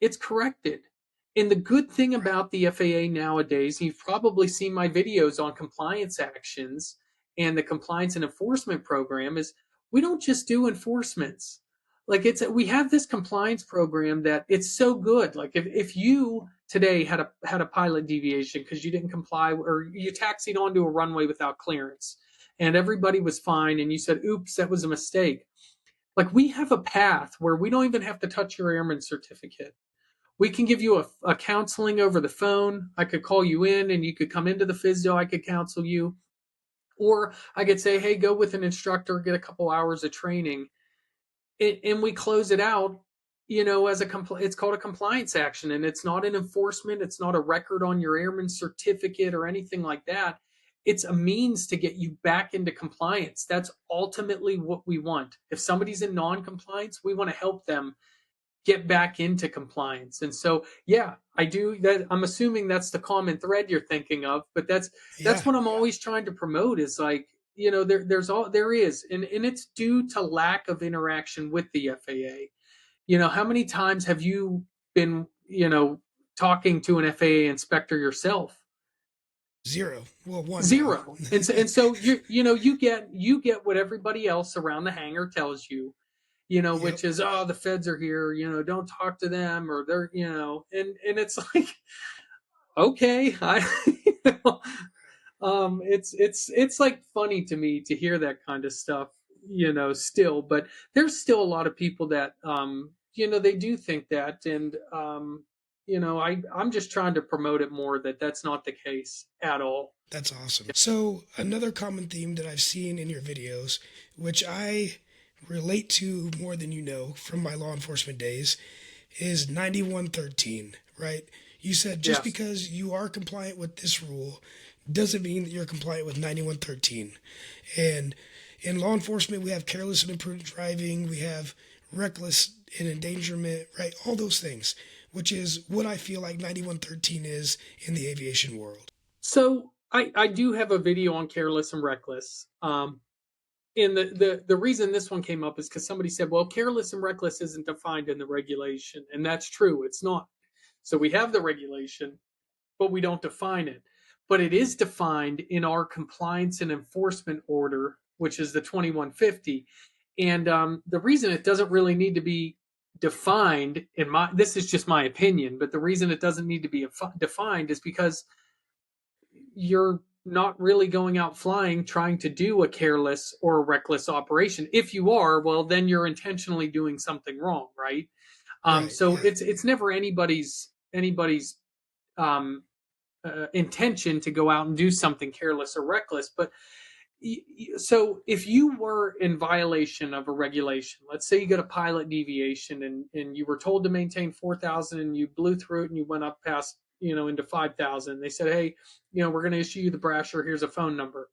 it's corrected. And the good thing about the FAA nowadays, you've probably seen my videos on compliance actions and the compliance and enforcement program, is we don't just do enforcements. Like we have this compliance program that it's so good. Like if you today had a pilot deviation because you didn't comply or you taxied onto a runway without clearance and everybody was fine and you said, oops, that was a mistake. Like we have a path where we don't even have to touch your airman certificate. We can give you a counseling over the phone. I could call you in and you could come into the physio. I could counsel you. Or I could say, hey, go with an instructor, get a couple hours of training. And we close it out, as it's called a compliance action. And it's not an enforcement. It's not a record on your airman certificate or anything like that. It's a means to get you back into compliance. That's ultimately what we want. If somebody's in non-compliance, we want to help them get back into compliance. And so, yeah, I do that. I'm assuming that's the common thread you're thinking of, but that's what I'm always trying to promote is like, there is, and it's due to lack of interaction with the FAA. How many times have you been, talking to an FAA inspector yourself? Zero. Well, one. Zero. And so you get what everybody else around the hangar tells you, Yep. which is, the feds are here, don't talk to them, or they're, and it's like, okay, it's like funny to me to hear that kind of stuff, still, but there's still a lot of people that, they do think that. And, I'm just trying to promote it more that that's not the case at all. That's awesome. So another common theme that I've seen in your videos, which I relate to more than you know from my law enforcement days, is 9113, right? You said just Yes. because you are compliant with this rule doesn't mean that you're compliant with 9113. And in law enforcement, we have careless and imprudent driving, we have reckless and endangerment, right? All those things, which is what I feel like 9113 is in the aviation world. So I do have a video on careless and reckless. And the reason this one came up is because somebody said, well, careless and reckless isn't defined in the regulation. And that's true. It's not. So we have the regulation, but we don't define it. But it is defined in our compliance and enforcement order, which is the 2150. And the reason it doesn't really need to be defined, this is just my opinion, but the reason it doesn't need to be defined is because you're not really going out flying trying to do a careless or a reckless operation. If you are, well, then you're intentionally doing something wrong, right? Right, So yeah. it's never anybody's intention to go out and do something careless or reckless. But so if you were in violation of a regulation, let's say you got a pilot deviation and you were told to maintain 4,000 and you blew through it and you went up past, into 5,000. They said, hey, we're going to issue you the brochure. Here's a phone number.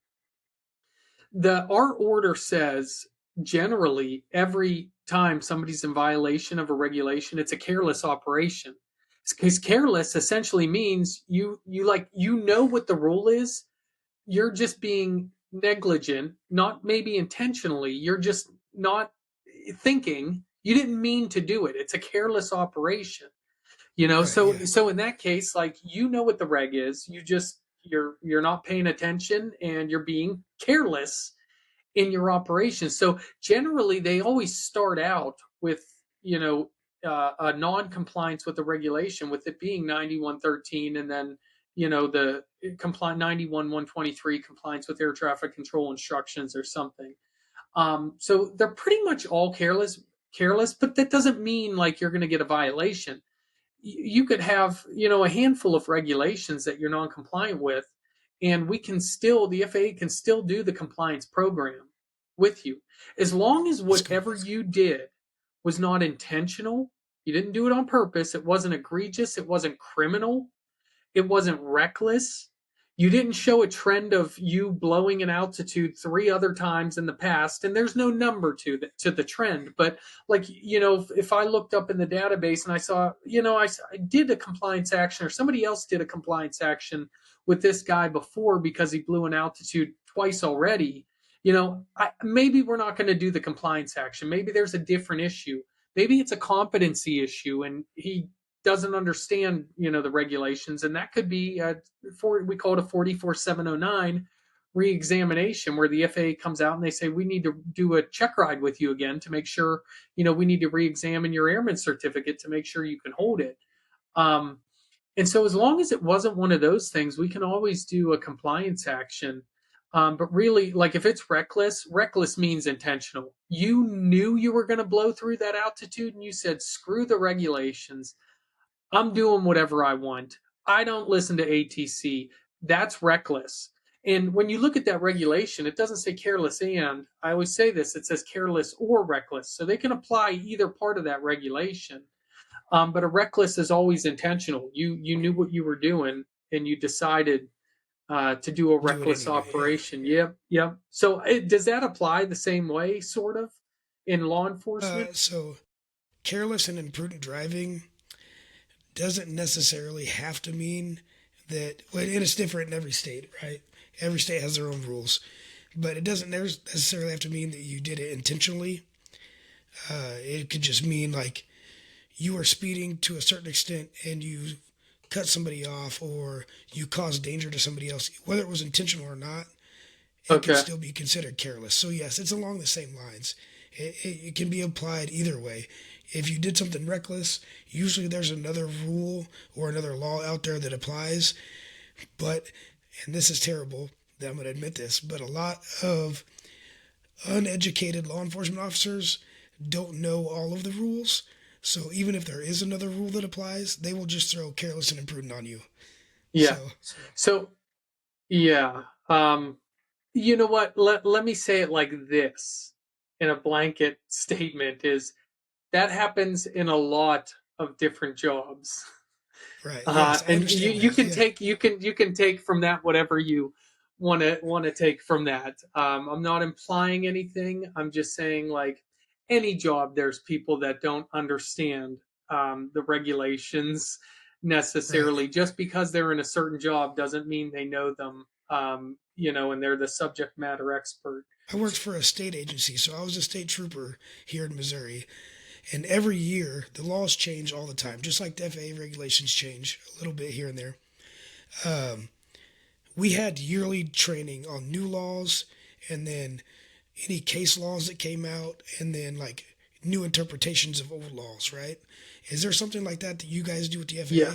Our order says generally every time somebody's in violation of a regulation, it's a careless operation. Because careless essentially means you know what the rule is. You're just being negligent, not maybe intentionally. You're just not thinking. You didn't mean to do it. It's a careless operation. Right, so yeah. so in that case, like, what the reg is. You're not paying attention and you're being careless in your operations. So generally they always start out with a non-compliance with the regulation, with it being 9113, and then the 91-123 compliance with air traffic control instructions or something. So they're pretty much all careless, but that doesn't mean like you're going to get a violation. You could have a handful of regulations that you're non-compliant with, and the FAA can still do the compliance program with you, as long as whatever you did was not intentional. You didn't do it on purpose. It wasn't egregious. It wasn't criminal. It wasn't reckless. You didn't show a trend of you blowing an altitude 3 other times in the past, and there's no number to the trend. But like, if I looked up in the database and I saw, I did a compliance action, or somebody else did a compliance action with this guy before because he blew an altitude twice already, maybe we're not going to do the compliance action. Maybe there's a different issue. Maybe it's a competency issue, and he doesn't understand, the regulations, and that could be we call it a 44709 re-examination, where the FAA comes out and they say, we need to do a check ride with you again to make sure, we need to re-examine your airman certificate to make sure you can hold it. And so as long as it wasn't one of those things, we can always do a compliance action. But really, like if it's reckless, reckless means intentional. You knew you were going to blow through that altitude and you said, screw the regulations. I'm doing whatever I want. I don't listen to ATC. That's reckless. And when you look at that regulation, it doesn't say careless and. I always say this, it says careless or reckless. So they can apply either part of that regulation. But a reckless is always intentional. You knew what you were doing and you decided to do a reckless anyway, operation. Yeah. Yep. So does that apply the same way, sort of, in law enforcement? So careless and imprudent driving doesn't necessarily have to mean that, well, and it's different in every state, right? Every state has their own rules, but it doesn't necessarily have to mean that you did it intentionally. It could just mean like you are speeding to a certain extent and you cut somebody off or you caused danger to somebody else, whether it was intentional or not, it can still be considered careless. So yes, it's along the same lines. It can be applied either way. If you did something reckless, usually there's another rule or another law out there that applies. But, and this is terrible that I'm going to admit this, but a lot of uneducated law enforcement officers don't know all of the rules. So even if there is another rule that applies, they will just throw careless and imprudent on you. Yeah. So yeah. You know what? Let me say it like this in a blanket statement is that happens in a lot of different jobs. Right. Yes, and you can take you can take from that whatever you want to take from that. I'm not implying anything. I'm just saying, like, any job, there's people that don't understand the regulations necessarily. Right. Just because they're in a certain job doesn't mean they know them. And they're the subject matter expert. I worked for a state agency, so I was a state trooper here in Missouri. And every year, the laws change all the time, just like the FAA regulations change a little bit here and there. We had yearly training on new laws and then any case laws that came out and then like new interpretations of old laws, right? Is there something like that you guys do with the FAA? Yeah.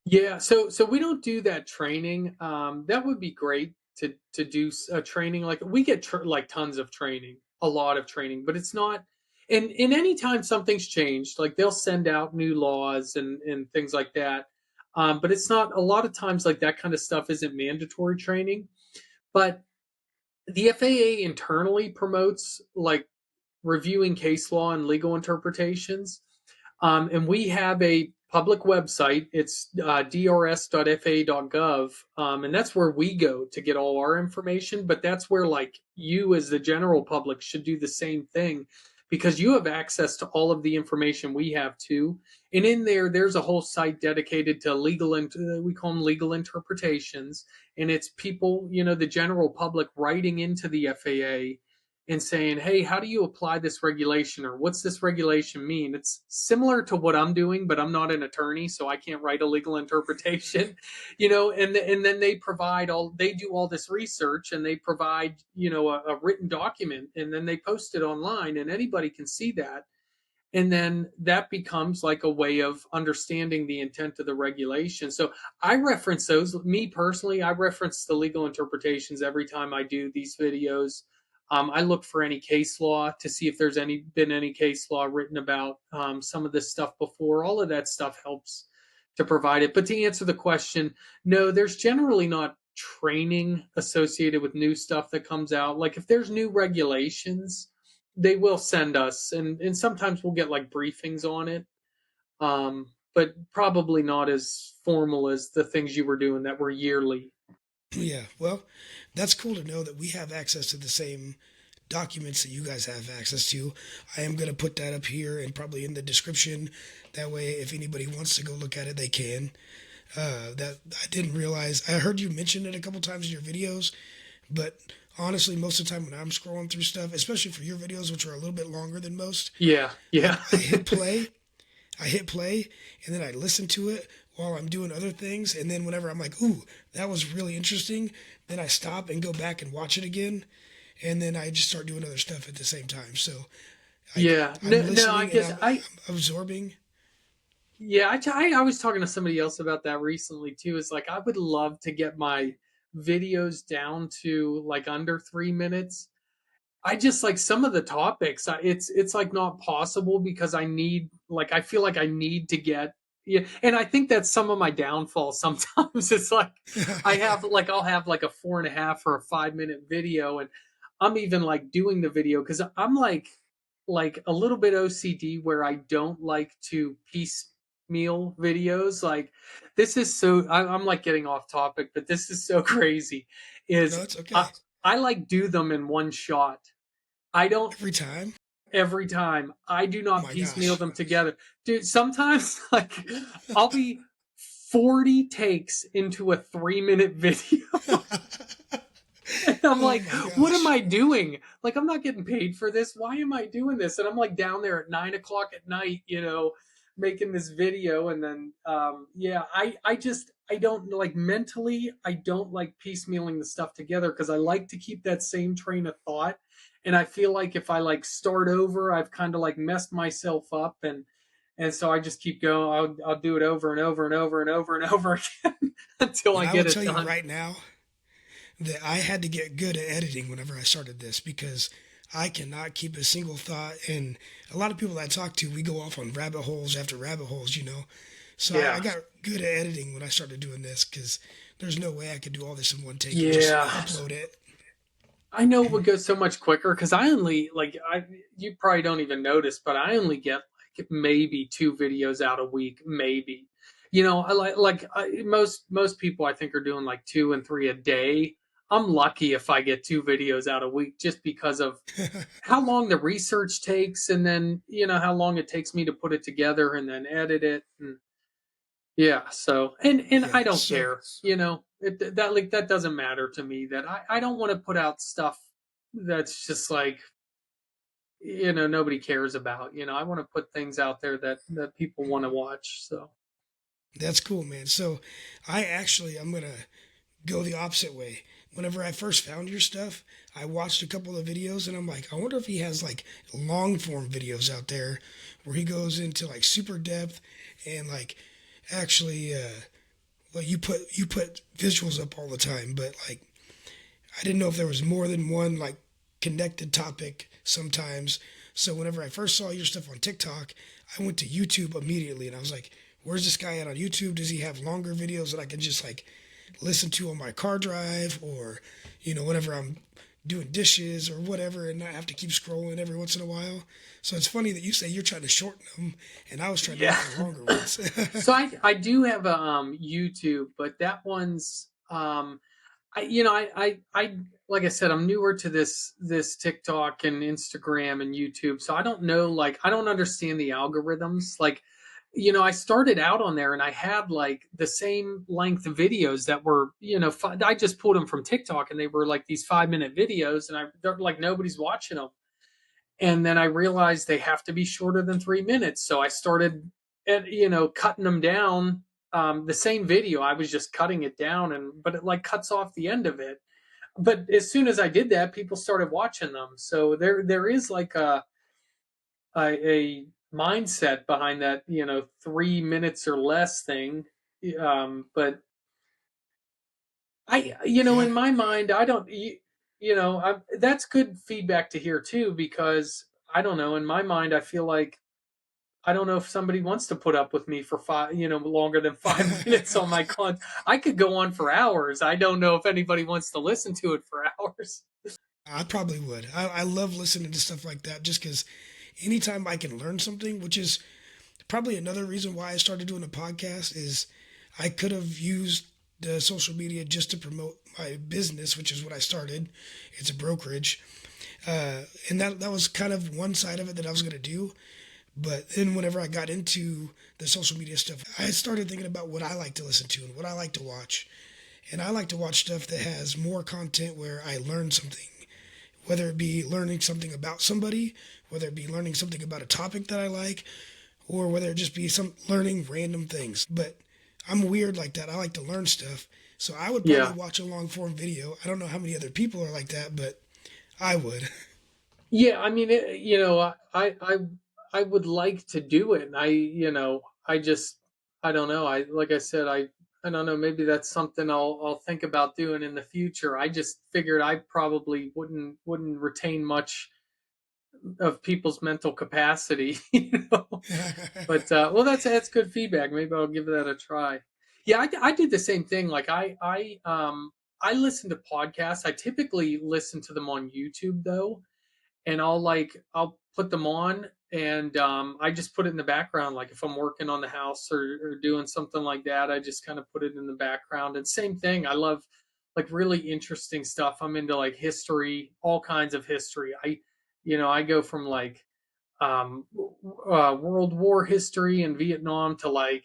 Yeah, so we don't do that training. That would be great to do a training. Like we get like tons of training, a lot of training, but it's not. And in any time something's changed, like they'll send out new laws and things like that. But it's not, a lot of times like that kind of stuff isn't mandatory training. But the FAA internally promotes like reviewing case law and legal interpretations. And we have a public website. It's drs.faa.gov. And that's where we go to get all our information. But that's where like you as the general public should do the same thing, because you have access to all of the information we have too. And in there's a whole site dedicated to we call them legal interpretations. And it's people, the general public writing into the FAA and saying, hey, how do you apply this regulation? Or what's this regulation mean? It's similar to what I'm doing, but I'm not an attorney, so I can't write a legal interpretation, and then they do all this research and they provide, a written document, and then they post it online and anybody can see that. And then that becomes like a way of understanding the intent of the regulation. So I reference those. Me personally, I reference the legal interpretations every time I do these videos. I look for any case law to see if there's been any case law written about some of this stuff before. All of that stuff helps to provide it. But to answer the question, no, there's generally not training associated with new stuff that comes out. Like if there's new regulations, they will send us, and sometimes we'll get like briefings on it, but probably not as formal as the things you were doing that were yearly. Yeah, well, that's cool to know that we have access to the same documents that you guys have access to. I am going to put that up here and probably in the description. That way, if anybody wants to go look at it, they can. That I didn't realize. I heard you mention it a couple times in your videos, but honestly, most of the time when I'm scrolling through stuff, especially for your videos, which are a little bit longer than most, Yeah. I hit play I hit play and then I listen to it while I'm doing other things. And then whenever I'm like, ooh, that was really interesting, then I stop and go back and watch it again. And then I just start doing other stuff at the same time. So Yeah. I'm No, I listening and guess I'm absorbing. yeah, I was talking to somebody else about that recently too. It's like I would love to get my videos down to like under 3 minutes. I just like some of the topics. It's like not possible because I feel like I need to get yeah, and I think that's some of my downfall. Sometimes it's like I'll have like a 4.5 or a 5 minute video, and I'm even like doing the video because I'm like a little bit OCD where I don't like to piecemeal videos. Like this is so I'm like getting off topic, but this is so crazy. No, Is it's okay. I like do them in one shot. I don't Every time. every time. I do Oh not my piecemeal gosh. them together. Dude, sometimes like I'll be 40 takes into a 3 minute video. And I'm Oh like, my what am gosh. I doing? Like, I'm not getting paid for this. Why am I doing this? And I'm like down there at 9 o'clock at night, making this video. And then, yeah, I don't like mentally, I don't like piecemealing the stuff together because I like to keep that same train of thought. And I feel like if I like start over, I've kind of like messed myself up. And so I just keep going. I'll do it over and over and over and over and over again until But I I will get it tell you done. right now that I had to get good at editing whenever I started this because I cannot keep a single thought. And a lot of people that I talk to, we go off on rabbit holes after rabbit holes. So I Yeah. got good at editing when I started doing this because there's no way I could do all this in one take and just Yeah. upload it. I know it would go so much quicker because I only like I you probably don't even notice, but I only get like maybe 2 videos out a week, maybe. I most people I think are doing like 2 and 3 a day. I'm lucky if I get 2 videos out a week just because of how long the research takes and then, how long it takes me to put it together and then edit it. And yeah, so and Yeah. I don't So care, that doesn't matter to me. That I don't want to put out stuff that's just like nobody cares about. I want to put things out there that people want to watch. So that's cool, man. So I'm going to go the opposite way. Whenever I first found your stuff, I watched a couple of videos and I'm like, I wonder if he has like long form videos out there where he goes into like super depth and like actually well you put visuals up all the time, but like I didn't know if there was more than one like connected topic sometimes. So whenever I first saw your stuff on TikTok, I went to YouTube immediately and I was like, where's this guy at on YouTube? Does he have longer videos that I can just like listen to on my car drive or, whenever I'm doing dishes or whatever and not have to keep scrolling every once in a while. So it's funny that you say you're trying to shorten them and I was trying to yeah. make the longer ones. So I do have a YouTube, but that one's I like I said, I'm newer to this TikTok and Instagram and YouTube, so I don't know, like I don't understand the algorithms. Like, I started out on there and I had like the same length of videos that were, I just pulled them from TikTok and they were like these 5 minute videos, and they're like nobody's watching them. And then I realized they have to be shorter than 3 minutes, so I started, cutting them down. The same video, I was just cutting it down, but it like cuts off the end of it. But as soon as I did that, people started watching them. So there is like a mindset behind that, 3 minutes or less thing. But Yeah. in my mind, I don't, that's good feedback to hear too, because I don't know, in my mind, I feel like I don't know if somebody wants to put up with me for longer than 5 minutes on my content. I could go on for hours. I don't know if anybody wants to listen to it for hours. I probably would. I love listening to stuff like that just because anytime I can learn something, which is probably another reason why I started doing a podcast, is I could have used the social media just to promote my business, which is what I started. It's a brokerage. And that was kind of one side of it that I was going to do. But then whenever I got into the social media stuff, I started thinking about what I like to listen to and what I like to watch. And I like to watch stuff that has more content where I learn something, whether it be learning something about somebody, whether it be learning something about a topic that I like, or whether it just be some learning random things. But I'm weird like that. I like to learn stuff. So I would probably Yeah. watch a long form video. I don't know how many other people are like that, but I would. Yeah, I mean, I would like to do it. And I just, I don't know. Like I said, I don't know. Maybe that's something I'll think about doing in the future. I just figured I probably wouldn't retain much of people's mental capacity, But well, that's good feedback. Maybe I'll give that a try. Yeah, I did the same thing. Like I listen to podcasts. I typically listen to them on YouTube though, and I'll put them on, and I just put it in the background. Like if I'm working on the house or doing something like that, I just kind of put it in the background. And same thing, I love like really interesting stuff. I'm into like history, all kinds of history. I go from like World War history and Vietnam to like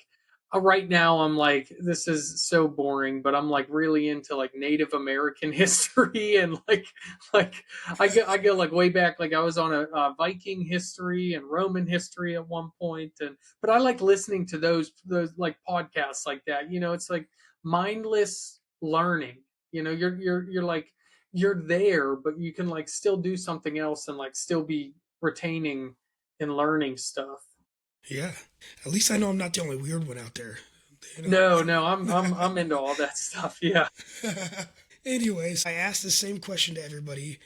right now I'm like this is so boring, but I'm like really into like Native American history and like I go like way back. Like I was on a Viking history and Roman history at one point, and but I like listening to those like podcasts like that. It's like mindless learning. You're like you're there, but you can like still do something else and like still be retaining and learning stuff. Yeah. At least I know I'm not the only weird one out there. You know? No, no, I'm into all that stuff. Yeah. Anyways, I asked the same question to everybody,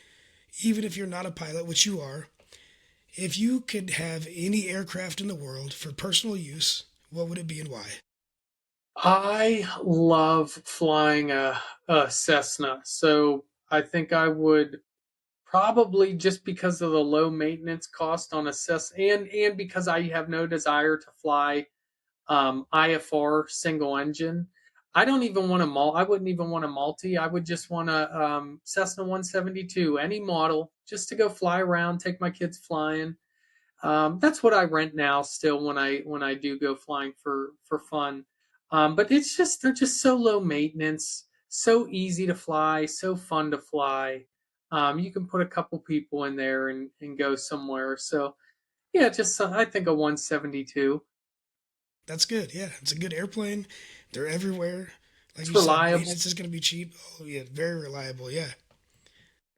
even if you're not a pilot, which you are. If you could have any aircraft in the world for personal use, what would it be and why? I love flying a Cessna. So I think I would probably just because of the low maintenance cost on a Cessna and because I have no desire to fly IFR single engine. I don't even want a I wouldn't even want a multi. I would just want a Cessna 172, any model, just to go fly around, take my kids flying. That's what I rent now still when I do go flying for fun. But it's just they're just so low maintenance, so easy to fly, so fun to fly. You can put a couple people in there and go somewhere. So yeah, just I think a 172. That's good. Yeah, it's a good airplane. They're everywhere. Like It's you said, reliable. maintenance is going to be cheap. Oh, yeah, very reliable. Yeah.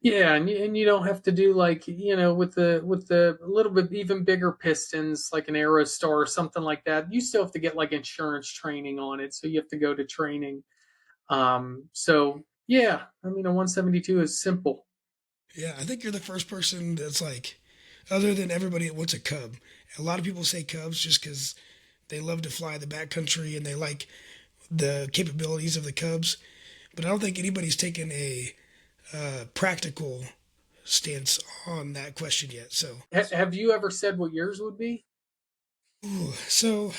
Yeah, and you don't have to do like with the a little bit even bigger pistons like an Aerostar or something like that. You still have to get like insurance training on it, so you have to go to training. So yeah, I mean a 172 is simple. Yeah, I think you're the first person that's like, other than everybody that wants a Cub. A lot of people say Cubs just because they love to fly the backcountry and they like the capabilities of the Cubs. But I don't think anybody's taken a practical stance on that question yet. So, Have you ever said what yours would be? so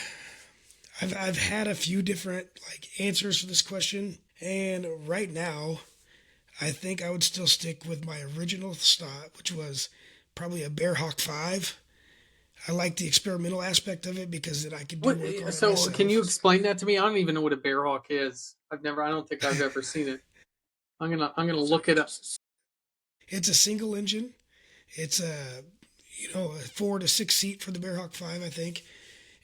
I've had a few different like answers for this question, and right now, I think I would still stick with my original thought, which was probably a Bearhawk 5. I like the experimental aspect of it because then I could do What? work on it So can myself. you explain that to me? I don't even know what a Bearhawk is. I don't think I've ever seen it. I'm gonna look it up. It's a single engine. It's a 4 to 6 seat for the Bearhawk 5, I think,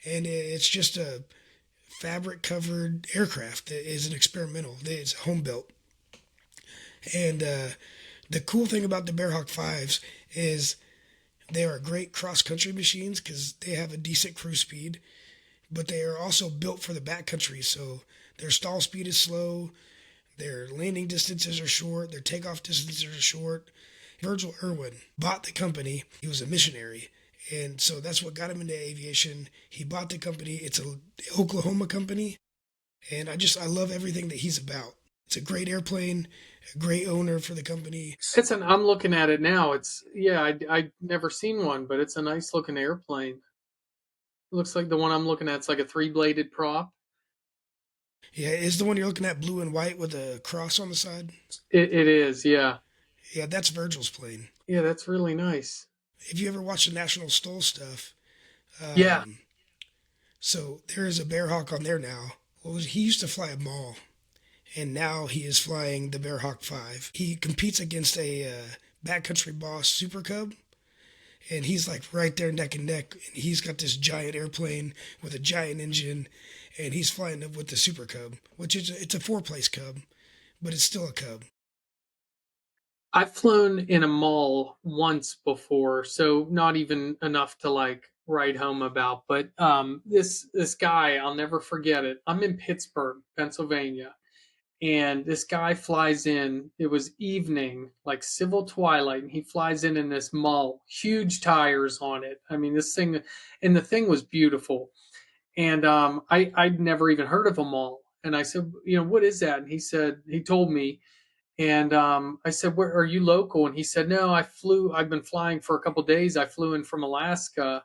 and it's just a fabric covered aircraft that is an experimental. It's home built, and the cool thing about the Bearhawk 5s is they are great cross country machines because they have a decent cruise speed, but they are also built for the backcountry. So their stall speed is slow, their landing distances are short, their takeoff distances are short. Virgil Irwin bought the company. He was a missionary. And so that's what got him into aviation. He bought the company. It's a Oklahoma company. And I love everything that he's about. It's a great airplane, a great owner for the company. I'm looking at it now. It's yeah, I never seen one, but it's a nice looking airplane. It looks like the one I'm looking at. It's like a three bladed prop. Yeah, is the one you're looking at blue and white with a cross on the side? It is, yeah. Yeah, that's Virgil's plane. Yeah, that's really nice. If you ever watch the National Stoll stuff, Yeah. um, so there is a Bearhawk on there now. Well, he used to fly a Maul, and now he is flying the Bearhawk 5. He competes against a backcountry boss Super Cub, and he's like right there neck and neck. And he's got this giant airplane with a giant engine, and he's flying it with the Super Cub, which is it's a four-place Cub, but it's still a Cub. I've flown in a mall once before, so not even enough to like write home about. But this guy, I'll never forget it. I'm in Pittsburgh, Pennsylvania, and this guy flies in. It was evening, like civil twilight, and he flies in this mall, huge tires on it. I mean, this thing, and the thing was beautiful. And I'd never even heard of a mall. And I said, what is that? And he told me. And I said, where are you local? And he said, no, I've been flying for a couple days. I flew in from Alaska.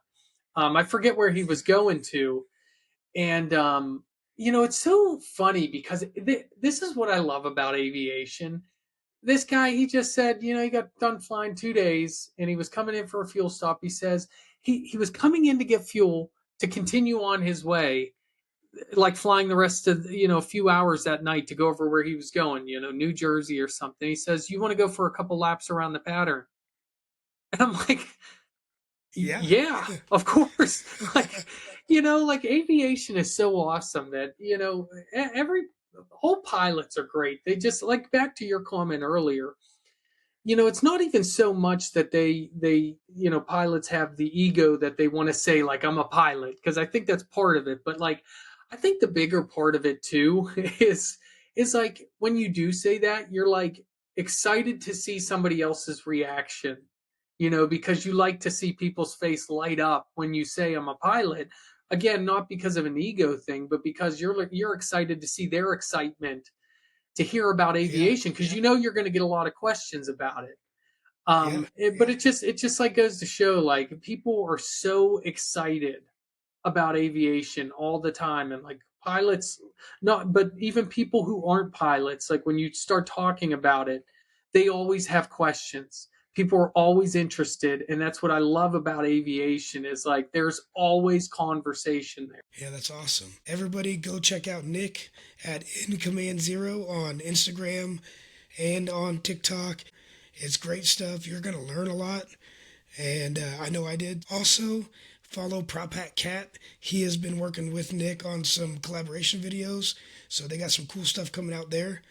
I forget where he was going to. And, it's so funny because this is what I love about aviation. This guy, he just said, he got done flying 2 days and he was coming in for a fuel stop. He says he was coming in to get fuel to continue on his way, like flying the rest of a few hours that night to go over where he was going, New Jersey or something. He says, you want to go for a couple laps around the pattern? And I'm like, Yeah. yeah, of course. Like aviation is so awesome that every whole pilots are great. They just, like, back to your comment earlier, it's not even so much that they pilots have the ego that they want to say, like, I'm a pilot, because I think that's part of it. But like, I think the bigger part of it too is like, when you do say that, you're like excited to see somebody else's reaction, because you like to see people's face light up when you say I'm a pilot. Again, not because of an ego thing, but because you're excited to see their excitement to hear about Yeah. aviation, because you're going to get a lot of questions about it. But Yeah. it just like goes to show, like, people are so excited about aviation all the time. And like, pilots, not, but even people who aren't pilots, like, when you start talking about it, they always have questions. People are always interested, and that's what I love about aviation, is like there's always conversation there. Yeah, that's awesome. Everybody go check out Nick at In Command Zero on Instagram and on TikTok. It's great stuff. You're going to learn a lot. And I know I did. Also, follow Prop Hat Cat. He has been working with Nick on some collaboration videos. So they got some cool stuff coming out there.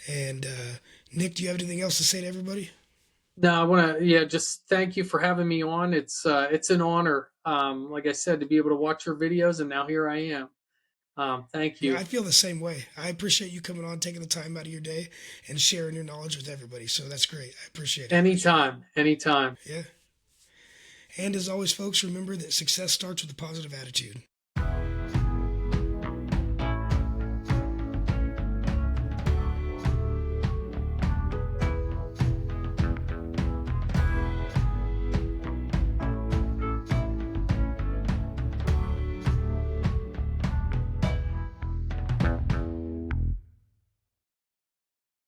And Nick, do you have anything else to say to everybody? No, I want to, just thank you for having me on. It's an honor, like I said, to be able to watch your videos, and now here I am. Thank Yeah, you. I feel the same way. I appreciate you coming on, taking the time out of your day, and sharing your knowledge with everybody. So that's great. I appreciate it. Anytime, anytime. Yeah. And as always, folks, remember that success starts with a positive attitude.